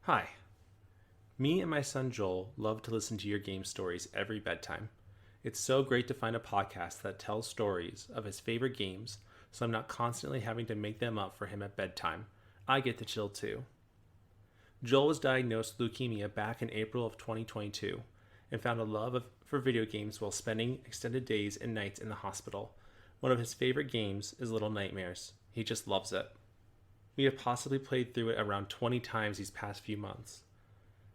Hi. Me and my son Joel love to listen to your game stories every bedtime. It's so great to find a podcast that tells stories of his favorite games, so I'm not constantly having to make them up for him at bedtime. I get to chill too. Joel was diagnosed with leukemia back in April of 2022 and found a love for video games while spending extended days and nights in the hospital. One of his favorite games is Little Nightmares. He just loves it. We have possibly played through it around 20 times these past few months.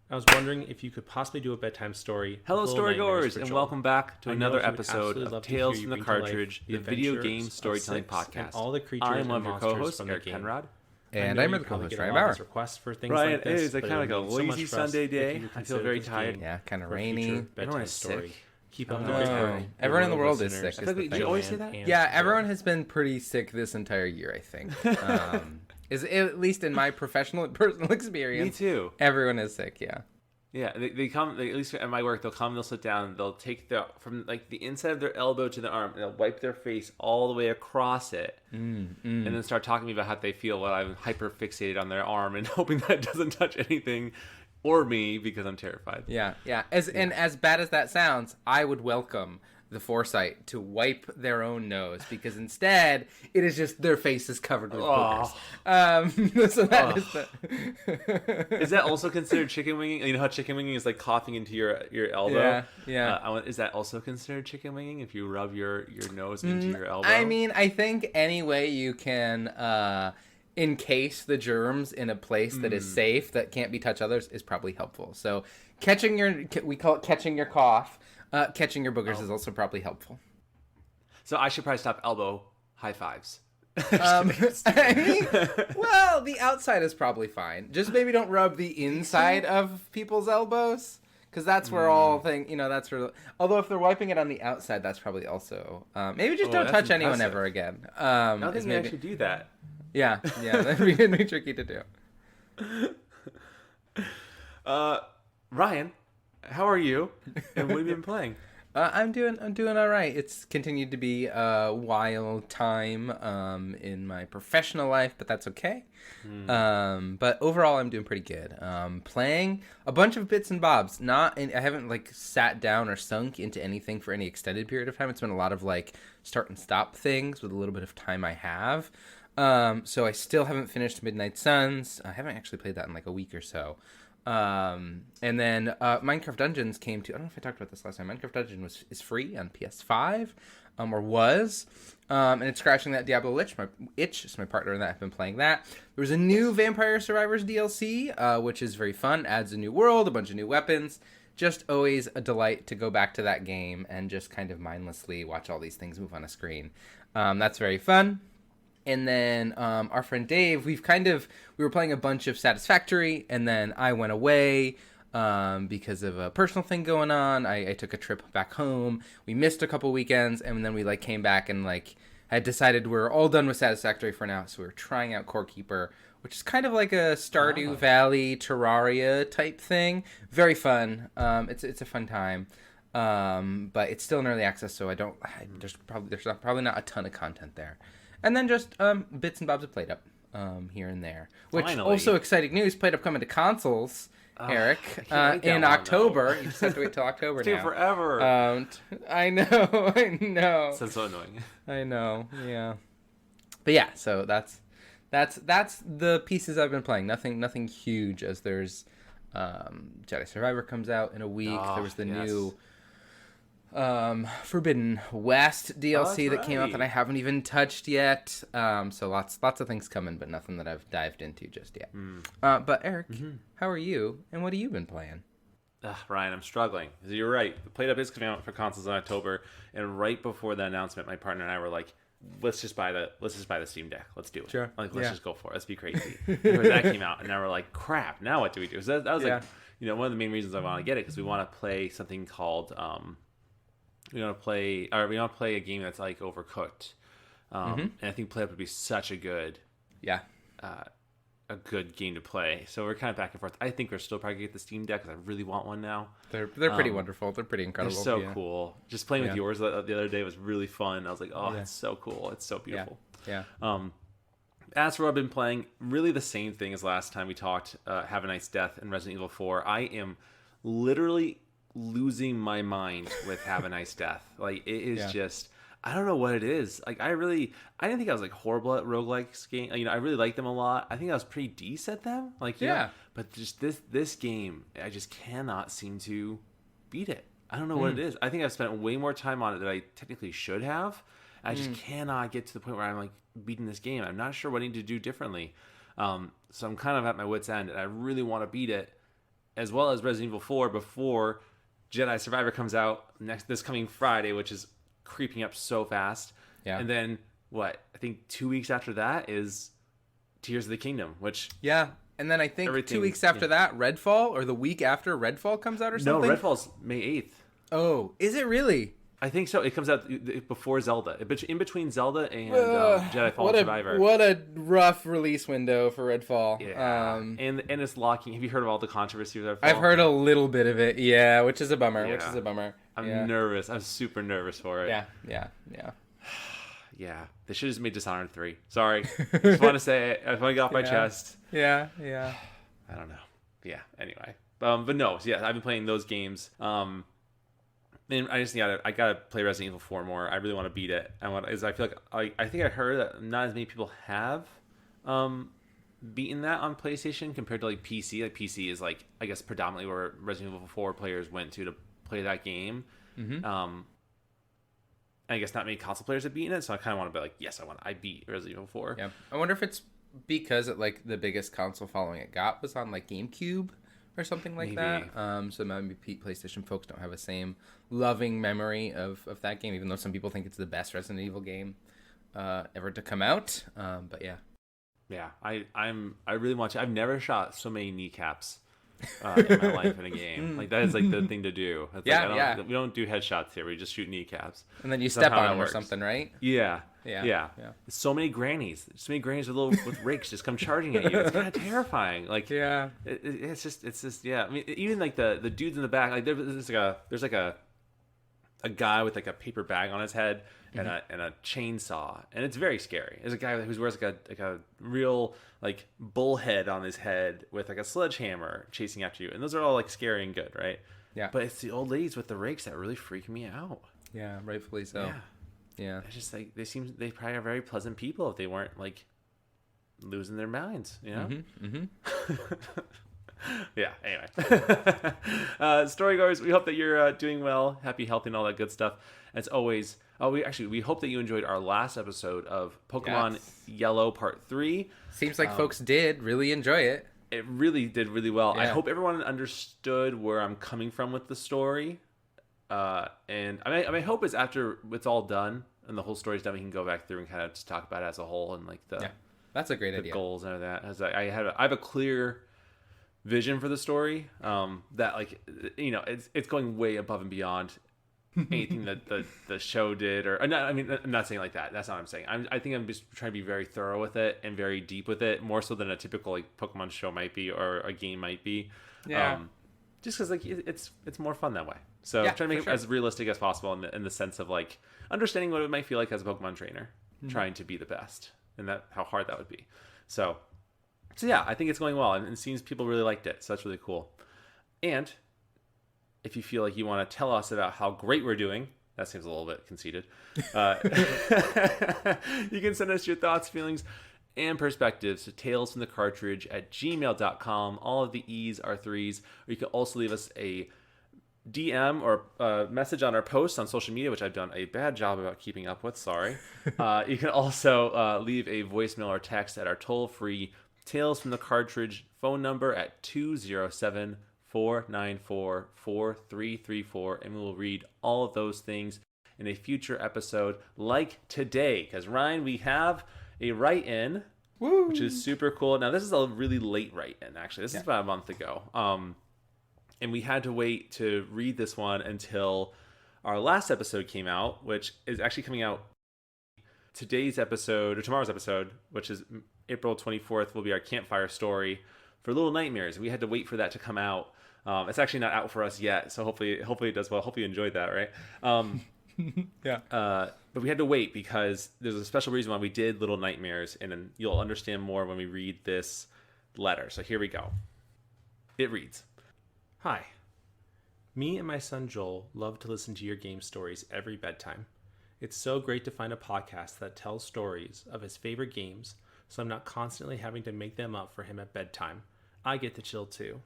I was wondering if you could possibly do a bedtime story. Hello, Little Nightmares storygoers, for and Joel. welcome back to I know another he would episode absolutely of love to hear Tales you from the bring to life Cartridge, the the video adventures game of storytelling Six and podcast. all the creatures I am and one of your monsters co-hosts, from the Eric game. Penrod. And I'm the co-host, Ryan Bauer. Requests for things Ryan, like this, it is a but kind of would like a mean so much lazy for us Sunday if you day. would I feel consider very this tired. game Yeah, kind of for a rainy. future bedtime Everyone is story. sick. Keep up the Oh, good work. everyone in the Your world is listeners, sick, is the Joel thing. You always say that? and Yeah, Joel. everyone has been pretty sick this entire year, I think. Is at least in my personal Me experience. too. Everyone is sick, yeah. Yeah, they come. At least at my work, they'll come. They'll sit down. They'll take from like the inside of their elbow to their arm, and they'll wipe their face all the way across it, and then start talking to me about how they feel while I'm hyper fixated on their arm and hoping that it doesn't touch anything or me because I'm terrified. Yeah. And as bad as that sounds, I would welcome the foresight to wipe their own nose, because instead it is just their face is covered with boogers. So that is the... Is that also considered chicken winging? You know how chicken winging is like coughing into your elbow? Yeah. Is that also considered chicken winging if you rub your nose into your elbow? I mean, I think any way you can encase the germs in a place that is safe, that can't be touched others, is probably helpful. So we call it catching your cough. Catching your boogers is also probably helpful. So I should probably stop elbow high fives. I mean, well, the outside is probably fine. Just maybe don't rub the inside of people's elbows, because that's where that's where. Although if they're wiping it on the outside, that's probably also. Maybe just don't touch anyone ever again. I don't think you actually do that. Yeah, that'd be really tricky to do. Ryan, how are you? And what have you been playing? I'm doing all right. It's continued to be a wild time in my professional life, but that's okay. But overall, I'm doing pretty good. Playing a bunch of bits and bobs. I haven't sat down or sunk into anything for any extended period of time. It's been a lot of start and stop things with a little bit of time I have. So I still haven't finished Midnight Suns. I haven't actually played that in a week or so. And then Minecraft Dungeons came to. I don't know if I talked about this last time. Minecraft Dungeon is free on PS5, or was, and it's scratching that Diablo itch. So my partner and I have been playing that. There was a new Vampire Survivors DLC, which is very fun. Adds a new world, a bunch of new weapons. Just always a delight to go back to that game and just kind of mindlessly watch all these things move on a screen. That's very fun. And then our friend Dave, we were playing a bunch of Satisfactory, and then I went away because of a personal thing going on. I took a trip back home. We missed a couple weekends, and then we came back and had decided we're all done with Satisfactory for now. So we were trying out Core Keeper, which is kind of like a Stardew Valley Terraria type thing. Very fun. It's a fun time. But it's still in early access, so there's probably not a ton of content there. And then just bits and bobs of Played Up here and there. Which, Finally. also exciting news, Played Up coming to consoles, Eric, in October. You just have to wait till October now. It's forever. I know. Sounds so annoying. I know, yeah. But yeah, so that's the pieces I've been playing. Nothing huge, as there's Jedi Survivor comes out in a week. There was the new Forbidden West DLC that came out that I haven't even touched yet. So lots of things coming, but nothing that I've dived into just yet. But Eric, how are you? And what have you been playing? Ryan, I'm struggling. You're right. The Played Up is coming out for consoles in October, and right before the announcement, my partner and I were like, let's just buy the Steam Deck. Let's do it. Sure. Let's just go for it. Let's be crazy. Because that came out, and now we're like, crap. Now what do we do? So that was one of the main reasons I want to get it, because we want to play something called we want to play a game that's like Overcooked, and I think Play Up would be such a good game to play. So we're kind of back and forth. I think we're still probably gonna get the Steam Deck because I really want one now. They're pretty wonderful. They're pretty incredible. They're so cool. Just playing with yours the other day was really fun. I was like, it's so cool. It's so beautiful. Yeah. As for what I've been playing, really the same thing as last time we talked, Have a Nice Death and Resident Evil 4. I am literally losing my mind with Have a Nice Death. Like, it is just, I don't know what it is. Like, I didn't think I was like horrible at roguelikes game. You know, I really liked them a lot. I think I was pretty decent at them. Like, you know, but just this game, I just cannot seem to beat it. I don't know what it is. I think I've spent way more time on it than I technically should have. I just cannot get to the point where I'm like beating this game. I'm not sure what I need to do differently. So I'm kind of at my wit's end, and I really want to beat it, as well as Resident Evil 4 before Jedi Survivor comes out this coming Friday, which is creeping up so fast. Yeah. And then I think 2 weeks after that is Tears of the Kingdom, which and then I think 2 weeks after that, Redfall, or the week after Redfall comes out or something. No, Redfall's May 8th. Oh, is it really? I think so. It comes out before Zelda, in between Zelda and Jedi Fallen Survivor. What a rough release window for Redfall. Yeah, and it's locking. Have you heard of all the controversy with Redfall? I've heard a little bit of it. Yeah, which is a bummer. I'm nervous. I'm super nervous for it. Yeah. Yeah, they should have just made Dishonored 3. Sorry, I just want to say it. I just want to get off my chest. Yeah. I don't know. Yeah. Anyway, but no. So yeah, I've been playing those games. And I just I gotta play Resident Evil 4 more. I really want to beat it. I feel like I think I heard that not as many people have beaten that on PlayStation compared to like PC. Like PC is like, I guess, predominantly where Resident Evil 4 players went to play that game. I guess not many console players have beaten it, so I kind of want to be like, yes, I beat Resident Evil 4. Yeah, I wonder if it's because like the biggest console following it got was on like GameCube or something like that. So maybe PlayStation folks don't have the same loving memory of that game, even though some people think it's the best Resident Evil game ever to come out. But yeah, I really want to. I've never shot so many kneecaps in my life in a game. Like, that is like the thing to do. It's like, we don't do headshots here. We just shoot kneecaps. And then you step on them or something, right? Yeah. So many grannies with rakes just come charging at you. It's kind of terrifying. Like, it's just yeah. I mean, even like the dudes in the back. Like, there's like a guy with like a paper bag on his head and a chainsaw, and it's very scary. There's a guy who wears like a real like bull head on his head with like a sledgehammer chasing after you, and those are all like scary and good, right? Yeah. But it's the old ladies with the rakes that really freak me out. Yeah, rightfully so. Yeah. It's just like they probably are very pleasant people if they weren't like losing their minds, you know? Yeah, anyway. Storygoers, we hope that you're doing well, happy, healthy, and all that good stuff. As always, we hope that you enjoyed our last episode of Pokemon Yellow Part 3. Seems like folks did really enjoy it. It really did really well. I hope everyone understood where I'm coming from with the story. And my hope is after it's all done and the whole story's done, we can go back through and kind of just talk about it as a whole and like that's a great idea. Goals and that. As I have a clear vision for the story that, like, you know, it's going way above and beyond anything that the show did, or not. I mean, I'm not saying like that. That's not what I'm saying. I think I'm just trying to be very thorough with it and very deep with it, more so than a typical like Pokemon show might be or a game might be. Yeah. Just because like it's more fun that way. So trying to make it as realistic as possible in the sense of like understanding what it might feel like as a Pokemon trainer, trying to be the best, and that how hard that would be. So yeah, I think it's going well, and it seems people really liked it. So that's really cool. And if you feel like you want to tell us about how great we're doing, that seems a little bit conceited. You can send us your thoughts, feelings, and perspectives to talesfromthecartridge@gmail.com. All of the E's are threes. Or you can also leave us a DM or a message on our posts on social media, which I've done a bad job about keeping up with. Sorry. You can also leave a voicemail or text at our toll-free Tales from the Cartridge phone number at 207-494-4334, and we will read all of those things in a future episode like today. Because, Ryan, we have a write-in, which is super cool. Now, this is a really late write-in, actually. This is about a month ago. And we had to wait to read this one until our last episode came out, which is actually coming out today's episode, or tomorrow's episode, which is April 24th, will be our campfire story for Little Nightmares. We had to wait for that to come out. It's actually not out for us yet, so hopefully it does well. Hopefully you enjoyed that, right? Yeah. But we had to wait because there's a special reason why we did Little Nightmares, and then you'll understand more when we read this letter. So here we go. It reads, Hi. Me and my son Joel love to listen to your game stories every bedtime. It's so great to find a podcast that tells stories of his favorite games, so I'm not constantly having to make them up for him at bedtime. I get to chill too.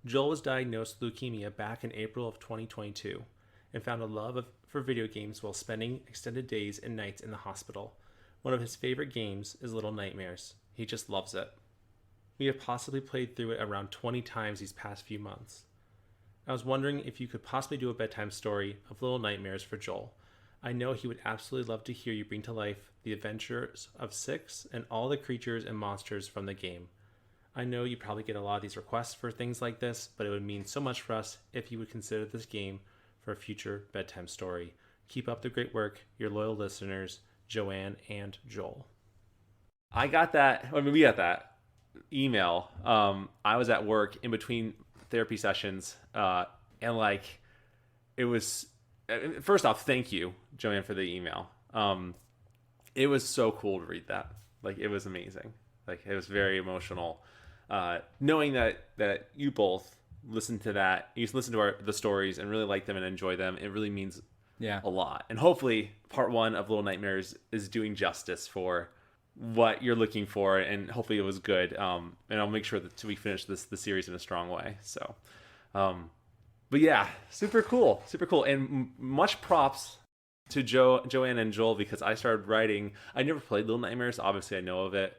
Joel was diagnosed with leukemia back in April of 2022 and found a love for video games while spending extended days and nights in the hospital. One of his favorite games is Little Nightmares. He just loves it. We have possibly played through it around 20 times these past few months. I was wondering if you could possibly do a bedtime story of Little Nightmares for Joel. I know he would absolutely love to hear you bring to life the adventures of Six and all the creatures and monsters from the game. I know you probably get a lot of these requests for things like this, but it would mean so much for us if you would consider this game for a future bedtime story. Keep up the great work, your loyal listeners, Joanne and Joel. we got that email. I was at work in between therapy sessions, and like, it was, first off, thank you, Joanne, for the email. It was so cool to read that. Like, it was amazing. Like, it was very emotional. Knowing that you both listen to that, you listen to the stories and really like them and enjoy them, it really means a lot. And hopefully part 1 of Little Nightmares is doing justice for what you're looking for, and hopefully it was good. And I'll make sure that we finish the series in a strong way. So, but yeah, super cool, and much props to Joanne and Joel, because I started writing. I never played Little Nightmares. Obviously, I know of it.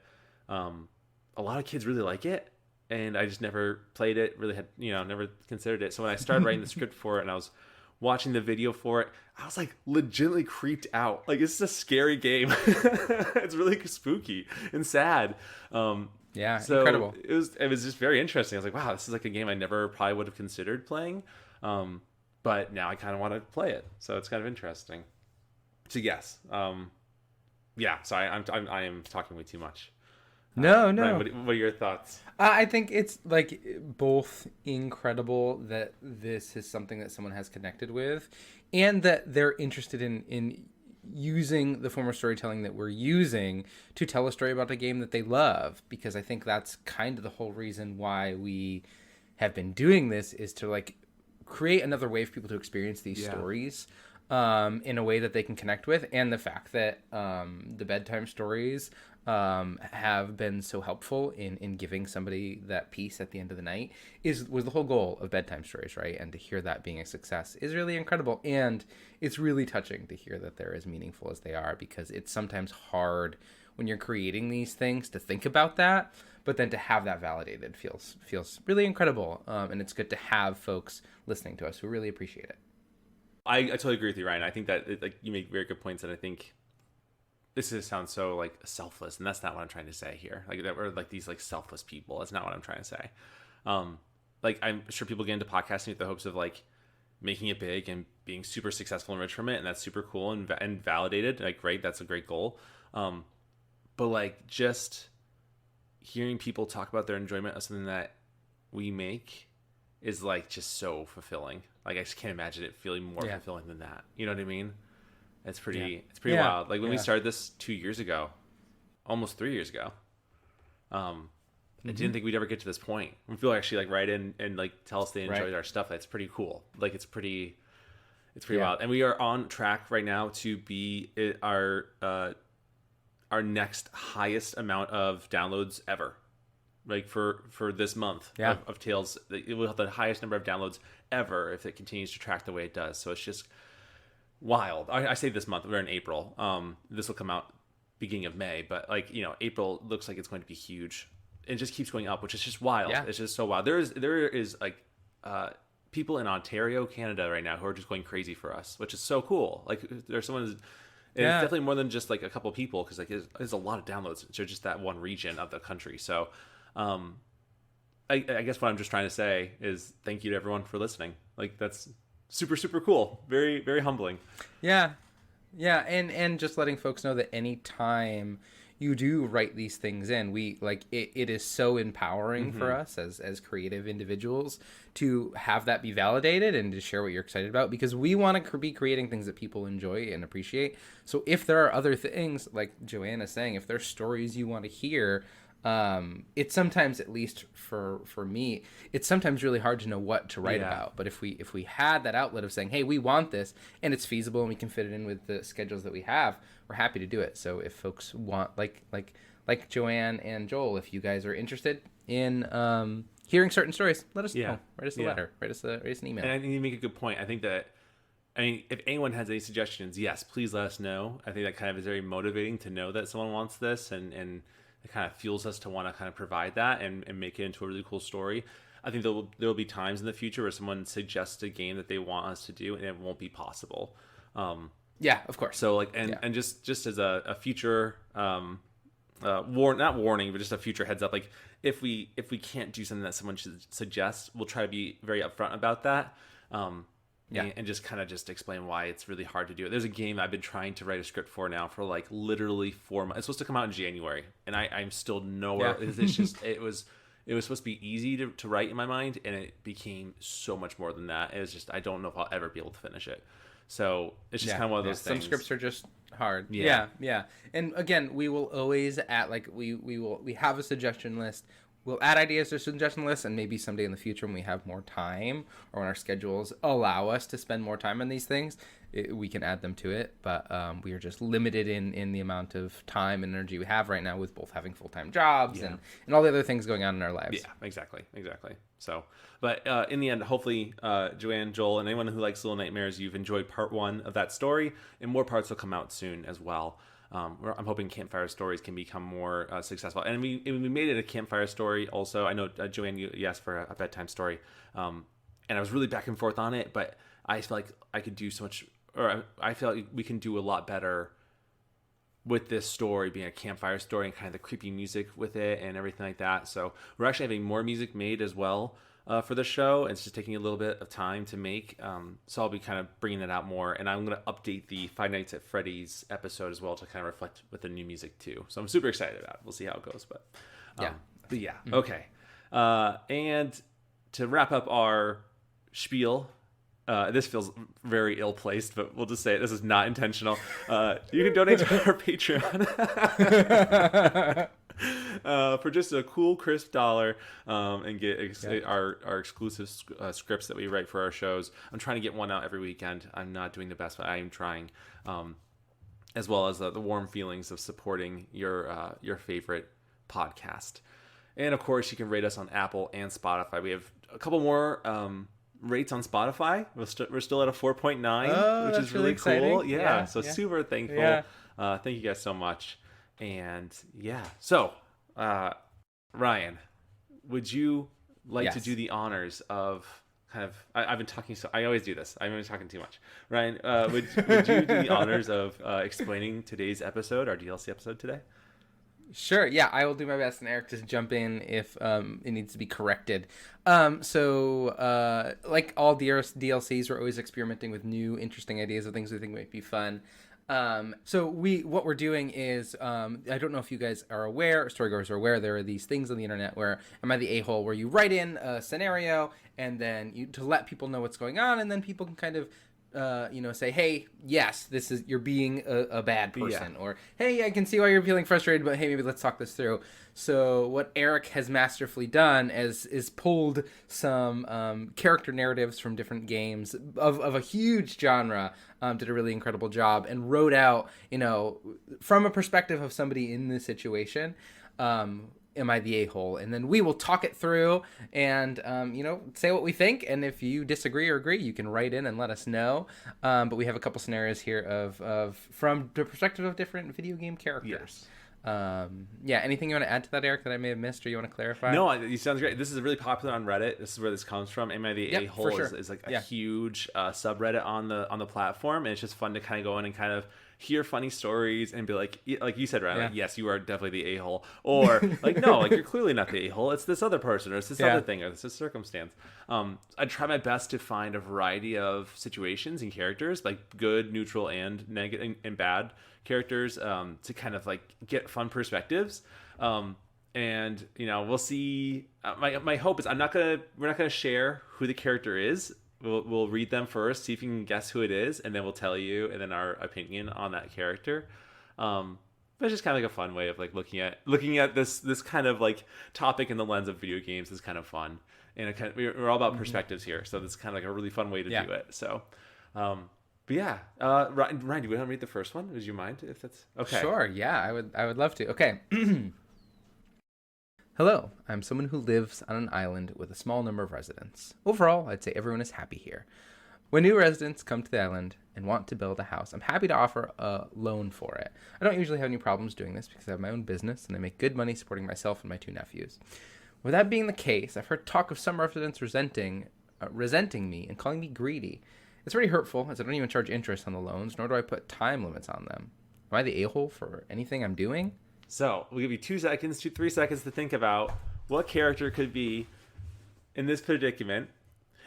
A lot of kids really like it, and I just never played it. Really had never considered it. So when I started writing the script for it, and I was watching the video for it, I was like legitimately creeped out. Like, it's a scary game. It's really spooky and sad. So incredible. It was just very interesting. I was like, wow, this is like a game I never probably would have considered playing. But now I kind of want to play it. So it's kind of interesting. So yes. Yeah, sorry, I am talking way too much. No. Ryan, what are your thoughts? I think it's like both incredible that this is something that someone has connected with, and that they're interested in using the form of storytelling that we're using to tell a story about a game that they love. Because I think that's kind of the whole reason why we have been doing this, is to like create another way for people to experience these stories in a way that they can connect with. And the fact that the bedtime stories have been so helpful in giving somebody that peace at the end of the night was the whole goal of bedtime stories, right? And to hear that being a success is really incredible. And it's really touching to hear that they're as meaningful as they are, because it's sometimes hard when you're creating these things to think about that, but then to have that validated feels really incredible. And it's good to have folks listening to us who really appreciate it. I totally agree with you, Ryan. I think that you make very good points, and I think this sounds so like selfless, and that's not what I'm trying to say here. Like, that we're like these like selfless people. That's not what I'm trying to say. Like, I'm sure people get into podcasting with the hopes of like making it big and being super successful and rich from it, and that's super cool and validated. Like, great, that's a great goal. But like, just hearing people talk about their enjoyment of something that we make is like just so fulfilling. Like, I just can't imagine it feeling more fulfilling than that. You know what I mean? It's pretty wild. Like, when we started this 2 years ago, almost 3 years ago, I didn't think we'd ever get to this point. When people actually like write in and like tell us they enjoyed our stuff, that's pretty cool. Like, it's pretty wild. And we are on track right now to be our next highest amount of downloads ever. Like, for this month of Tales, it will have the highest number of downloads ever if it continues to track the way it does. So it's just wild. I say this month, we're in April. This will come out beginning of May, but like, April looks like it's going to be huge. It just keeps going up, which is just wild. Yeah. It's just so wild. There is like people in Ontario, Canada right now who are just going crazy for us, which is so cool. Like, there's someone. It's definitely more than just like a couple of people, because like there's a lot of downloads to just that one region of the country. So I guess what I'm just trying to say is thank you to everyone for listening. Like, that's super, super cool. Very, very humbling. Yeah. And just letting folks know that anytime you do write these things in, we like it is so empowering for us as creative individuals to have that be validated and to share what you're excited about, because we want to be creating things that people enjoy and appreciate. So if there are other things, like Joanna's saying, if there's stories you want to hear, it's sometimes, at least for me, it's sometimes really hard to know what to write about. But if we had that outlet of saying, hey, we want this and it's feasible and we can fit it in with the schedules that we have, we're happy to do it. So if folks want, like Joanne and Joel, if you guys are interested in hearing certain stories, let us know. Write us a letter, write us an email. And I think you make a good point. I think that, if anyone has any suggestions, yes, please let us know. I think that kind of is very motivating to know that someone wants this, and it kind of fuels us to want to kind of provide that and make it into a really cool story. I think there will be times in the future where someone suggests a game that they want us to do, and it won't be possible. Yeah, of course. So and just as a future not warning, but just a future heads up, like if we can't do something that someone should suggest, we'll try to be very upfront about that. And just kind of explain why it's really hard to do it. There's a game I've been trying to write a script for now for like literally 4 months. It's supposed to come out in January, and I'm still nowhere. It's just it was supposed to be easy to write in my mind, and it became so much more than that. It was just, I don't know if I'll ever be able to finish it. So it's just kind of one of those things. Some scripts are just hard. Yeah. And again, we will always we have a suggestion list. We'll add ideas to suggestion lists, and maybe someday in the future when we have more time or when our schedules allow us to spend more time on these things, we can add them to it. But we are just limited in the amount of time and energy we have right now, with both having full-time jobs and all the other things going on in our lives. Yeah, exactly. So, but in the end, hopefully, Joanne, Joel, and anyone who likes Little Nightmares, you've enjoyed part 1 of that story, and more parts will come out soon as well. I'm hoping campfire stories can become more successful, and we made it a campfire story. Also, I know Joanne, you asked for a bedtime story, and I was really back and forth on it, but I feel like I could do so much, or I feel like we can do a lot better with this story being a campfire story and kind of the creepy music with it and everything like that. So we're actually having more music made as well for the show. It's just taking a little bit of time to make. So I'll be kind of bringing it out more, and I'm going to update the Five Nights at Freddy's episode as well to kind of reflect with the new music too. So I'm super excited about it. We'll see how it goes, but okay. And to wrap up our spiel, this feels very ill-placed, but we'll just say it. This is not intentional. You can donate to our Patreon for just a cool, crisp $1 and get our exclusive scripts that we write for our shows. I'm trying to get one out every weekend. I'm not doing the best, but I am trying. As well as the warm feelings of supporting your favorite podcast. And, of course, you can rate us on Apple and Spotify. We have a couple more rates on Spotify. We're still at a 4.9, which is really cool. Yeah, so super thankful. Yeah. Thank you guys so much. And so Ryan, would you like to do the honors of kind of, I've been talking, so I always do this, I'm always talking too much. Ryan, would you do the honors of explaining today's episode, our DLC episode today? Sure, yeah, I will do my best, and Eric, just jump in if it needs to be corrected. So like all DLCs, we're always experimenting with new, interesting ideas of things we think might be fun. So what we're doing is, I don't know if you guys are aware, or storygoers are aware, there are these things on the internet where, am I the a-hole, where you write in a scenario, and then to let people know what's going on, and then people can kind of say, hey, yes, you're being a bad person, or hey, I can see why you're feeling frustrated, but hey, maybe let's talk this through. So what Eric has masterfully done is pulled some character narratives from different games of a huge genre, did a really incredible job, and wrote out, from a perspective of somebody in this situation, am I the a-hole? And then we will talk it through and, say what we think. And if you disagree or agree, you can write in and let us know. But we have a couple scenarios here of from the perspective of different video game characters. Yes. Anything you want to add to that, Eric, that I may have missed or you want to clarify? No, it sounds great. This is really popular on Reddit. This is where this comes from. Am I the a-hole is like a huge subreddit on the platform. And it's just fun to kind of go in and kind of hear funny stories and be like you said, right? Yeah. Like, yes, you are definitely the a-hole, or like, no, like you're clearly not the a-hole. It's this other person, or it's this other thing, or it's this circumstance. I try my best to find a variety of situations and characters, like good, neutral, and negative and bad characters, to kind of like get fun perspectives. And we'll see. My hope is we're not gonna share who the character is. We'll read them first, see if you can guess who it is, and then we'll tell you, and then our opinion on that character. But it's just kind of like a fun way of like looking at this kind of like topic in the lens of video games is kind of fun, and we're all about perspectives here, so this is kind of like a really fun way to do it. So, but yeah, Ryan, do you want to read the first one? Would you mind if that's okay? Sure. Yeah, I would love to. Okay. Hello, I'm someone who lives on an island with a small number of residents. Overall, I'd say everyone is happy here. When new residents come to the island and want to build a house, I'm happy to offer a loan for it. I don't usually have any problems doing this because I have my own business and I make good money supporting myself and my 2 nephews. With that being the case, I've heard talk of some residents resenting me and calling me greedy. It's pretty hurtful as I don't even charge interest on the loans, nor do I put time limits on them. Am I the a-hole for anything I'm doing? So we'll give you 3 seconds to think about what character could be in this predicament.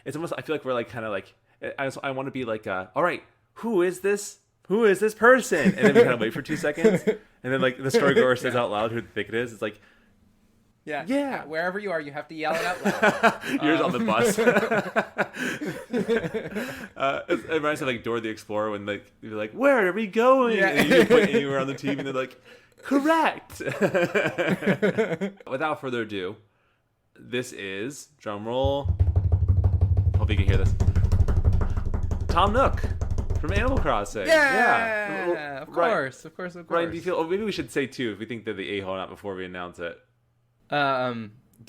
It's almost, I feel like we're like kind of like, I want to be like, all right, who is this person? And then we kind of wait for 2 seconds, and then like the storygoer says out loud who they think it is. It's like, yeah. Wherever you are, you have to yell it out loud. Yours on the bus. It reminds me of like Dora the Explorer when like you're like, where are we going? Yeah. And you point anywhere on the TV, and they're like, correct. Without further ado, this is, drumroll, hope you can hear this, Tom Nook from Animal Crossing. Yeah. Of course. Ryan, do you feel, maybe we should say too if we think they're the a-hole or not before we announce it. Do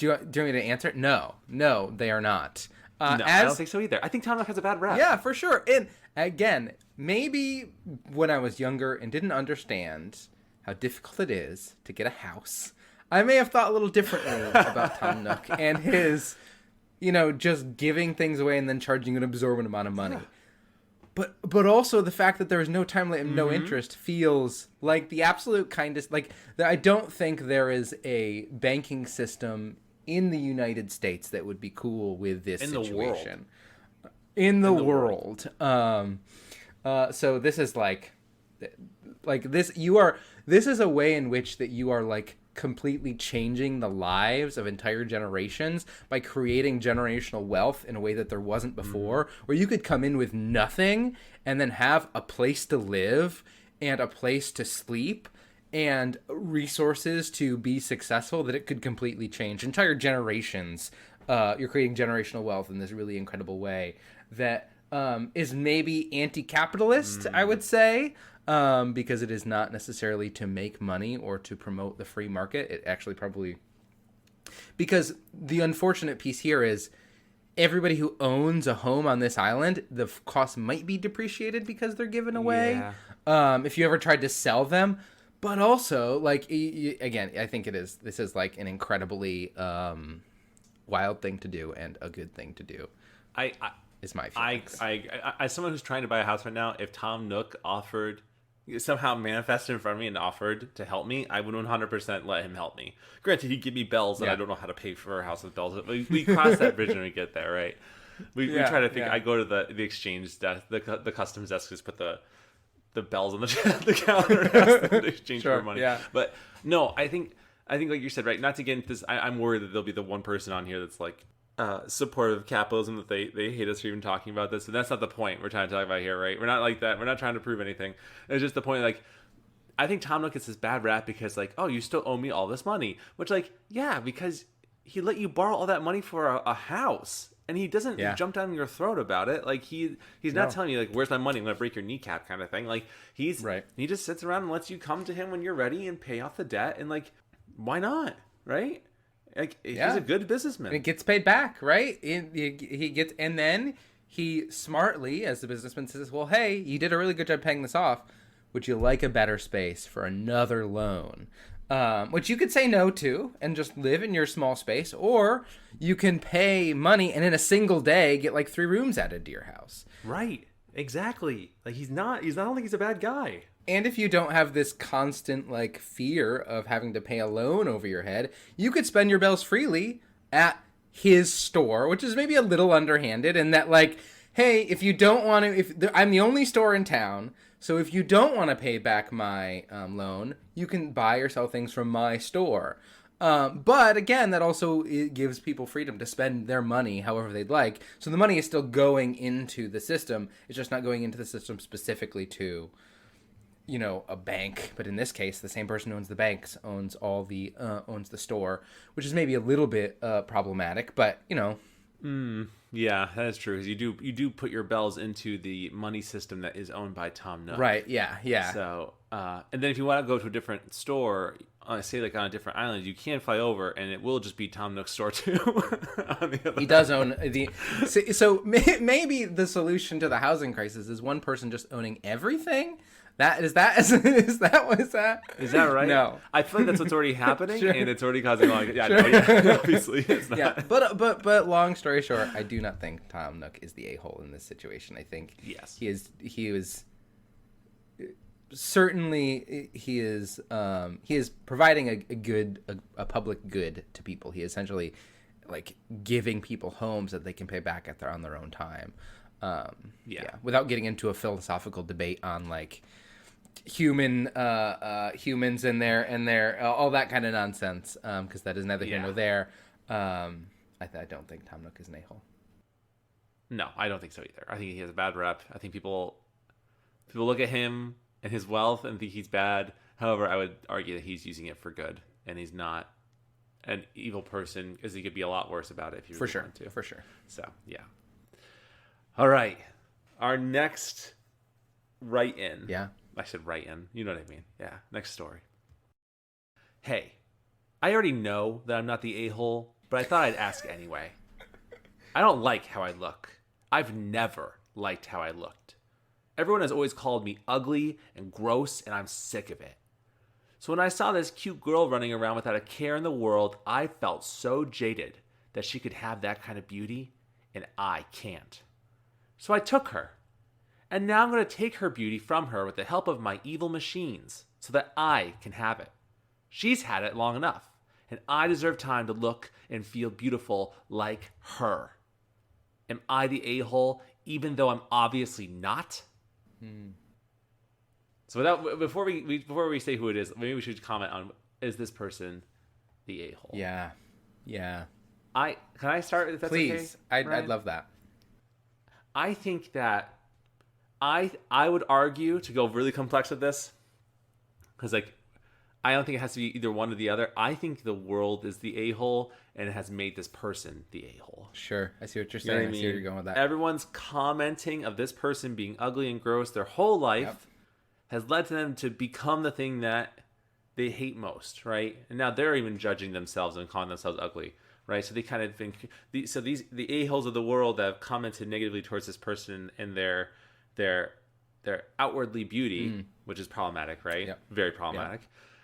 you want me to answer? No, they are not. No, I don't think so either. I think Tom Nook has a bad rap. Yeah, for sure. And again, maybe when I was younger and didn't understand how difficult it is to get a house, I may have thought a little differently about Tom Nook and his, just giving things away and then charging an absorbent amount of money. But also the fact that there is no time limit and no interest feels like the absolute kindest. Like, I don't think there is a banking system in the United States that would be cool with this situation. In the world. So this is like this. This is a way in which that you are like completely changing the lives of entire generations by creating generational wealth in a way that there wasn't before, where you could come in with nothing and then have a place to live and a place to sleep and resources to be successful, that it could completely change entire generations. You're creating generational wealth in this really incredible way that is maybe anti-capitalist, I would say. Because it is not necessarily to make money or to promote the free market. It actually probably... Because the unfortunate piece here is everybody who owns a home on this island, the cost might be depreciated because they're given away. Yeah. If you ever tried to sell them. But also, like, again, I think this is like an incredibly wild thing to do and a good thing to do. Is my feelings. I as someone who's trying to buy a house right now, if Tom Nook somehow manifested in front of me and offered to help me, I would 100% let him help me. Granted, he'd give me bells that I don't know how to pay for a house with bells. We cross that bridge when we get there, right? We try to think. I go to the exchange desk, the customs desk, just put the bells on the counter to exchange for money. Yeah. But no, I think like you said, right? Not to get into this, I'm worried that there'll be the one person on here that's like supportive of capitalism, that they hate us for even talking about this, and that's not the point we're trying to talk about here, right? We're not like that. We're not trying to prove anything. It's just the point, like, I think Tom Nook gets this bad rap because, like, oh, you still owe me all this money, which, like, yeah, because he let you borrow all that money for a house, and he doesn't jump down your throat about it. Like, he's not telling you, like, where's my money, I'm gonna break your kneecap kind of thing. Like, he just sits around and lets you come to him when you're ready and pay off the debt, and, like, why not, right? Like, he's a good businessman. It gets paid back, right? He gets, and then he smartly, as the businessman, says, well, hey, you did a really good job paying this off. Would you like a better space for another loan? Which you could say no to and just live in your small space, or you can pay money and in a single day get like 3 rooms added to your house. Right. Exactly. Like, I don't think he's a bad guy. And if you don't have this constant like fear of having to pay a loan over your head, you could spend your bells freely at his store, which is maybe a little underhanded, and that like, hey, if you don't want to, I'm the only store in town, so if you don't want to pay back my loan, you can buy or sell things from my store. But again, that also gives people freedom to spend their money however they'd like. So the money is still going into the system. It's just not going into the system specifically to, a bank. But in this case, the same person who owns the banks owns owns the store, which is maybe a little bit problematic. But Yeah, that is true. Because you do put your bells into the money system that is owned by Tom Nook. Right. Yeah. So, and then if you want to go to a different store, say like on a different island, you can fly over, and it will just be Tom Nook's store too. He does own the. So maybe the solution to the housing crisis is one person just owning everything. Is that right? No, I feel like that's what's already happening, Sure. and it's already causing like obviously it's not. Yeah, but long story short, I do not think Tom Nook is the a-hole in this situation. I think he is certainly he is providing a public good to people. He essentially like giving people homes that they can pay back on their own time. Without getting into a philosophical debate on like humans and their all that kind of nonsense, because that is neither here nor there. I don't think Tom Nook is an a-hole. No, I don't think so either. I think he has a bad rep. I think people look at him and his wealth and think he's bad. However, I would argue that he's using it for good, and he's not an evil person, because he could be a lot worse about it if you really want to. For sure. So yeah. All right, our next write-in. Yeah. I said write-in. You know what I mean. Yeah. Next story. Hey, I already know that I'm not the a-hole, but I thought I'd ask anyway. I don't like how I look. I've never liked how I looked. Everyone has always called me ugly and gross, and I'm sick of it. So when I saw this cute girl running around without a care in the world, I felt so jaded that she could have that kind of beauty, and I can't. So I took her. And now I'm going to take her beauty from her with the help of my evil machines so that I can have it. She's had it long enough, and I deserve time to look and feel beautiful like her. Am I the a-hole even though I'm obviously not? So before we say who it is, maybe we should comment on, is this person the a-hole? Yeah. Can I start if that's okay? Please. I'd love that. I think that I would argue, to go really complex with this, because like I don't think it has to be either one or the other. I think the world is the a-hole, and it has made this person the a-hole. Sure, I see what you're saying. I see where you're going with that. Everyone's commenting of this person being ugly and gross their whole life has led to them to become the thing that they hate most, right? And now they're even judging themselves and calling themselves ugly. Right, so they kind of think the a-holes of the world that have commented negatively towards this person and their outwardly beauty, which is problematic, right? Yep. Very problematic,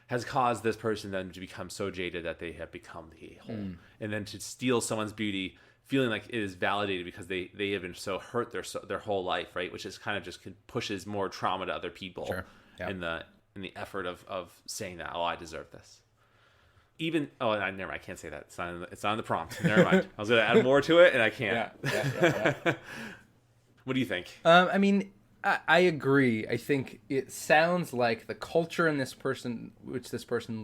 has caused this person then to become so jaded that they have become the a-hole, and then to steal someone's beauty, feeling like it is validated because they have been so hurt their whole life, right? Which is kind of just pushes more trauma to other people in the effort of saying that, oh, I deserve this. Never mind, I can't say that. It's not in the prompt. Never mind. I was going to add more to it, and I can't. Yeah. What do you think? I mean, I agree. I think it sounds like the culture in this person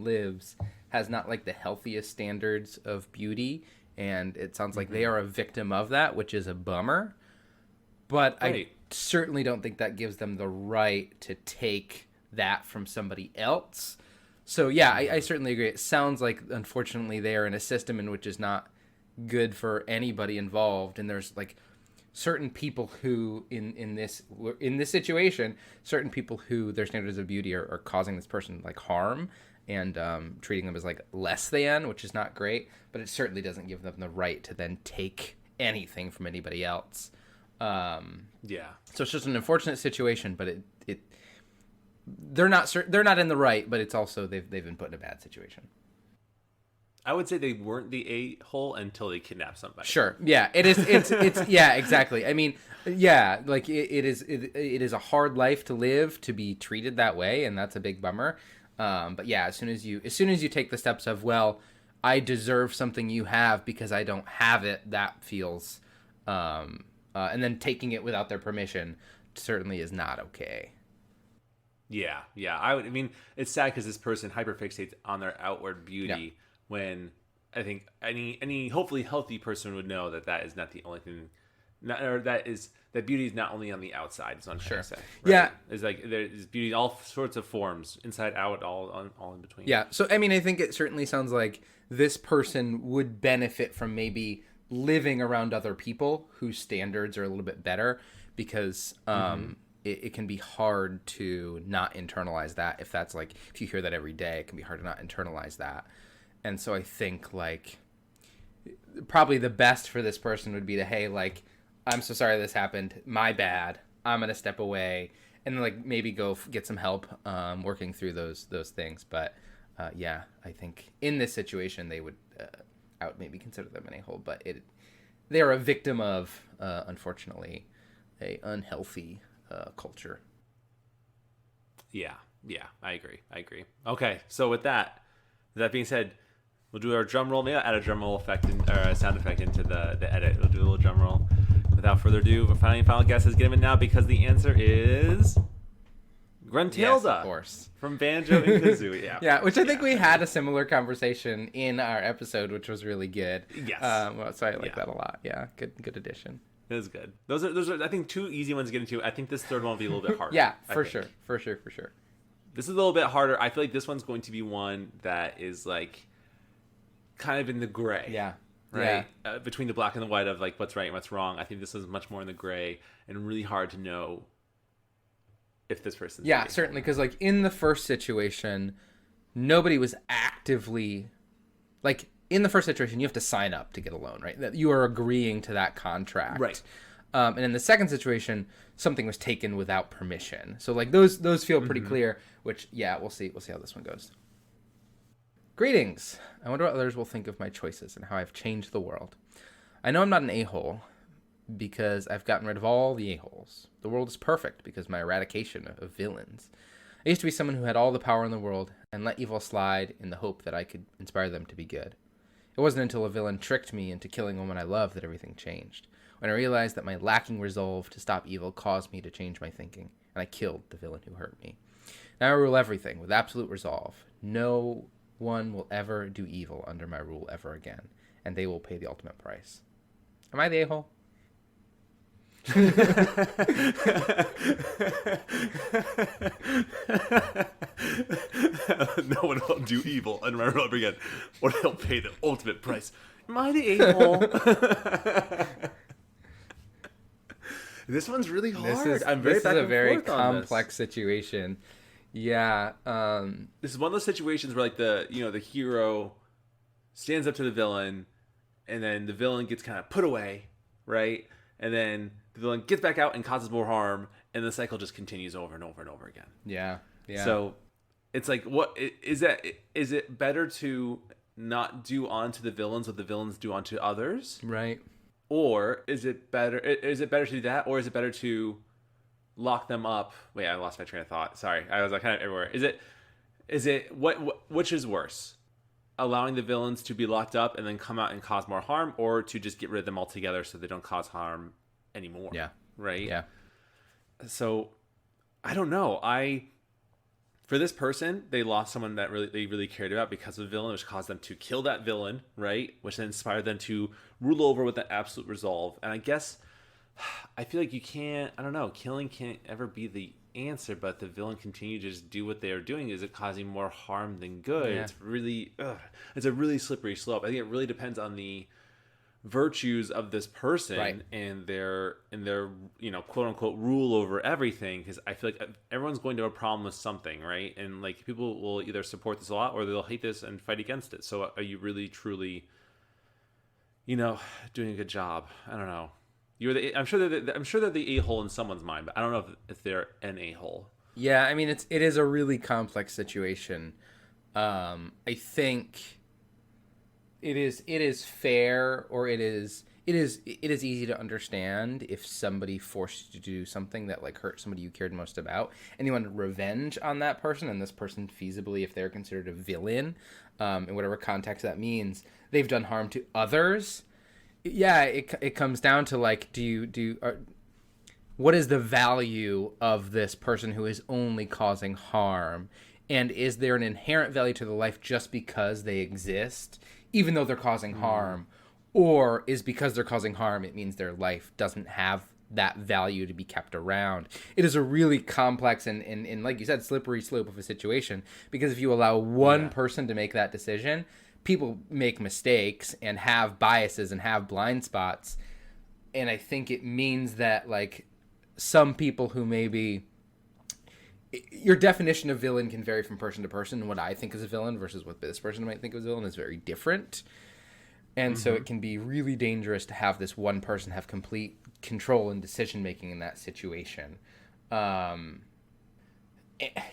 lives has not like the healthiest standards of beauty, and it sounds like they are a victim of that, which is a bummer. But I certainly don't think that gives them the right to take that from somebody else. So yeah, I certainly agree. It sounds like, unfortunately, they are in a system in which is not good for anybody involved, and there's like certain people who in this situation, certain people who their standards of beauty are causing this person like harm and treating them as like less than, which is not great. But it certainly doesn't give them the right to then take anything from anybody else. So it's just an unfortunate situation, but they're not in the right, but it's also they've been put in a bad situation. I would say they weren't the a-hole until they kidnapped somebody. Sure. Yeah. It is. It's. Yeah. Exactly. I mean, yeah. Like it is. It is a hard life to live to be treated that way, and that's a big bummer. But yeah, as soon as you take the steps of, well, I deserve something you have because I don't have it, that feels, and then taking it without their permission certainly is not okay. Yeah. I mean, it's sad because this person hyperfixates on their outward beauty when I think any hopefully healthy person would know that is not the only thing, that beauty is not only on the outside. Is what I'm trying to say. Right? Yeah, it's like there's beauty all sorts of forms, inside out, all in between. Yeah. So I mean, I think it certainly sounds like this person would benefit from maybe living around other people whose standards are a little bit better, because it can be hard to not internalize that. If you hear that every day, it can be hard to not internalize that. And so I think like probably the best for this person would be to, hey, like, I'm so sorry this happened. My bad. I'm gonna step away, and then like maybe go get some help working through those things. But yeah, I think in this situation they would I would maybe consider them an a-hole, but they are a victim of unfortunately a unhealthy culture. Yeah, I agree. Okay, so with that being said, we'll do our drum roll. Maybe I'll add a drum roll effect or a sound effect into the edit. We'll do a little drum roll. Without further ado, our final guess is given now, because the answer is Gruntilda. Yes, of course. From Banjo and Kazooie. Yeah. Yeah, which I think we had a similar conversation in our episode, which was really good. Yes. So I like that a lot. Yeah, good addition. It was good. Those are I think two easy ones to get into. I think this third one will be a little bit harder. Yeah, for sure. This is a little bit harder. I feel like this one's going to be one that is like kind of in the gray. Yeah. Right? Yeah. Between the black and the white of like what's right and what's wrong. I think this is much more in the gray and really hard to know if this person's certainly, because like in the first situation, nobody was actively like in the first situation. You have to sign up to get a loan, right? That you are agreeing to that contract, right? And in the second situation, something was taken without permission. So like those feel pretty clear. Which we'll see how this one goes. Greetings. I wonder what others will think of my choices and how I've changed the world. I know I'm not an a-hole because I've gotten rid of all the a-holes. The world is perfect because of my eradication of villains. I used to be someone who had all the power in the world and let evil slide in the hope that I could inspire them to be good. It wasn't until a villain tricked me into killing a woman I loved that everything changed. When I realized that my lacking resolve to stop evil caused me to change my thinking, and I killed the villain who hurt me. Now I rule everything with absolute resolve. No one will ever do evil under my rule ever again, and they will pay the ultimate price. Am I the a-hole? No one will do evil under my rule ever again, or they'll pay the ultimate price. Am I the a-hole? This one's really hard. This is a very complex situation. Yeah. This is one of those situations where like the hero stands up to the villain, and then the villain gets kind of put away, right? And then the villain gets back out and causes more harm, and the cycle just continues over and over and over again. Yeah. So it's like, what is that? Is it better to not do onto the villains what the villains do onto others? Right. Or is it better to do that, or is it better to lock them up? Wait, I lost my train of thought. Sorry, I was like kind of everywhere. Is it which is worse? Allowing the villains to be locked up and then come out and cause more harm, or to just get rid of them altogether so they don't cause harm anymore? Yeah. Right? Yeah. So I don't know. For this person, they lost someone that they really cared about because of a villain, which caused them to kill that villain, right? Which then inspired them to rule over with that absolute resolve. And I guess I feel like killing can't ever be the answer, but the villain continue to just do what they are doing. Is it causing more harm than good? Yeah. It's a really slippery slope. I think it really depends on the virtues of this person, right, and their quote unquote rule over everything, because I feel like everyone's going to have a problem with something, right? And like people will either support this a lot or they'll hate this and fight against it. So are you really truly doing a good job? I don't know. I'm sure they're the a-hole in someone's mind, but I don't know if they're an a-hole. Yeah, I mean it is a really complex situation. I think it is fair, or it is easy to understand if somebody forced you to do something that like hurt somebody you cared most about, and you wanted revenge on that person, and this person feasibly, if they're considered a villain, in whatever context that means, they've done harm to others. Yeah, it comes down to like, what is the value of this person who is only causing harm? And is there an inherent value to the life just because they exist, even though they're causing harm? Or is because they're causing harm, it means their life doesn't have that value to be kept around? It is a really complex and like you said, slippery slope of a situation, because if you allow one person to make that decision, people make mistakes and have biases and have blind spots. And I think it means that like some people who maybe... Your definition of villain can vary from person to person. What I think is a villain versus what this person might think of as a villain is very different. And so it can be really dangerous to have this one person have complete control and decision-making in that situation.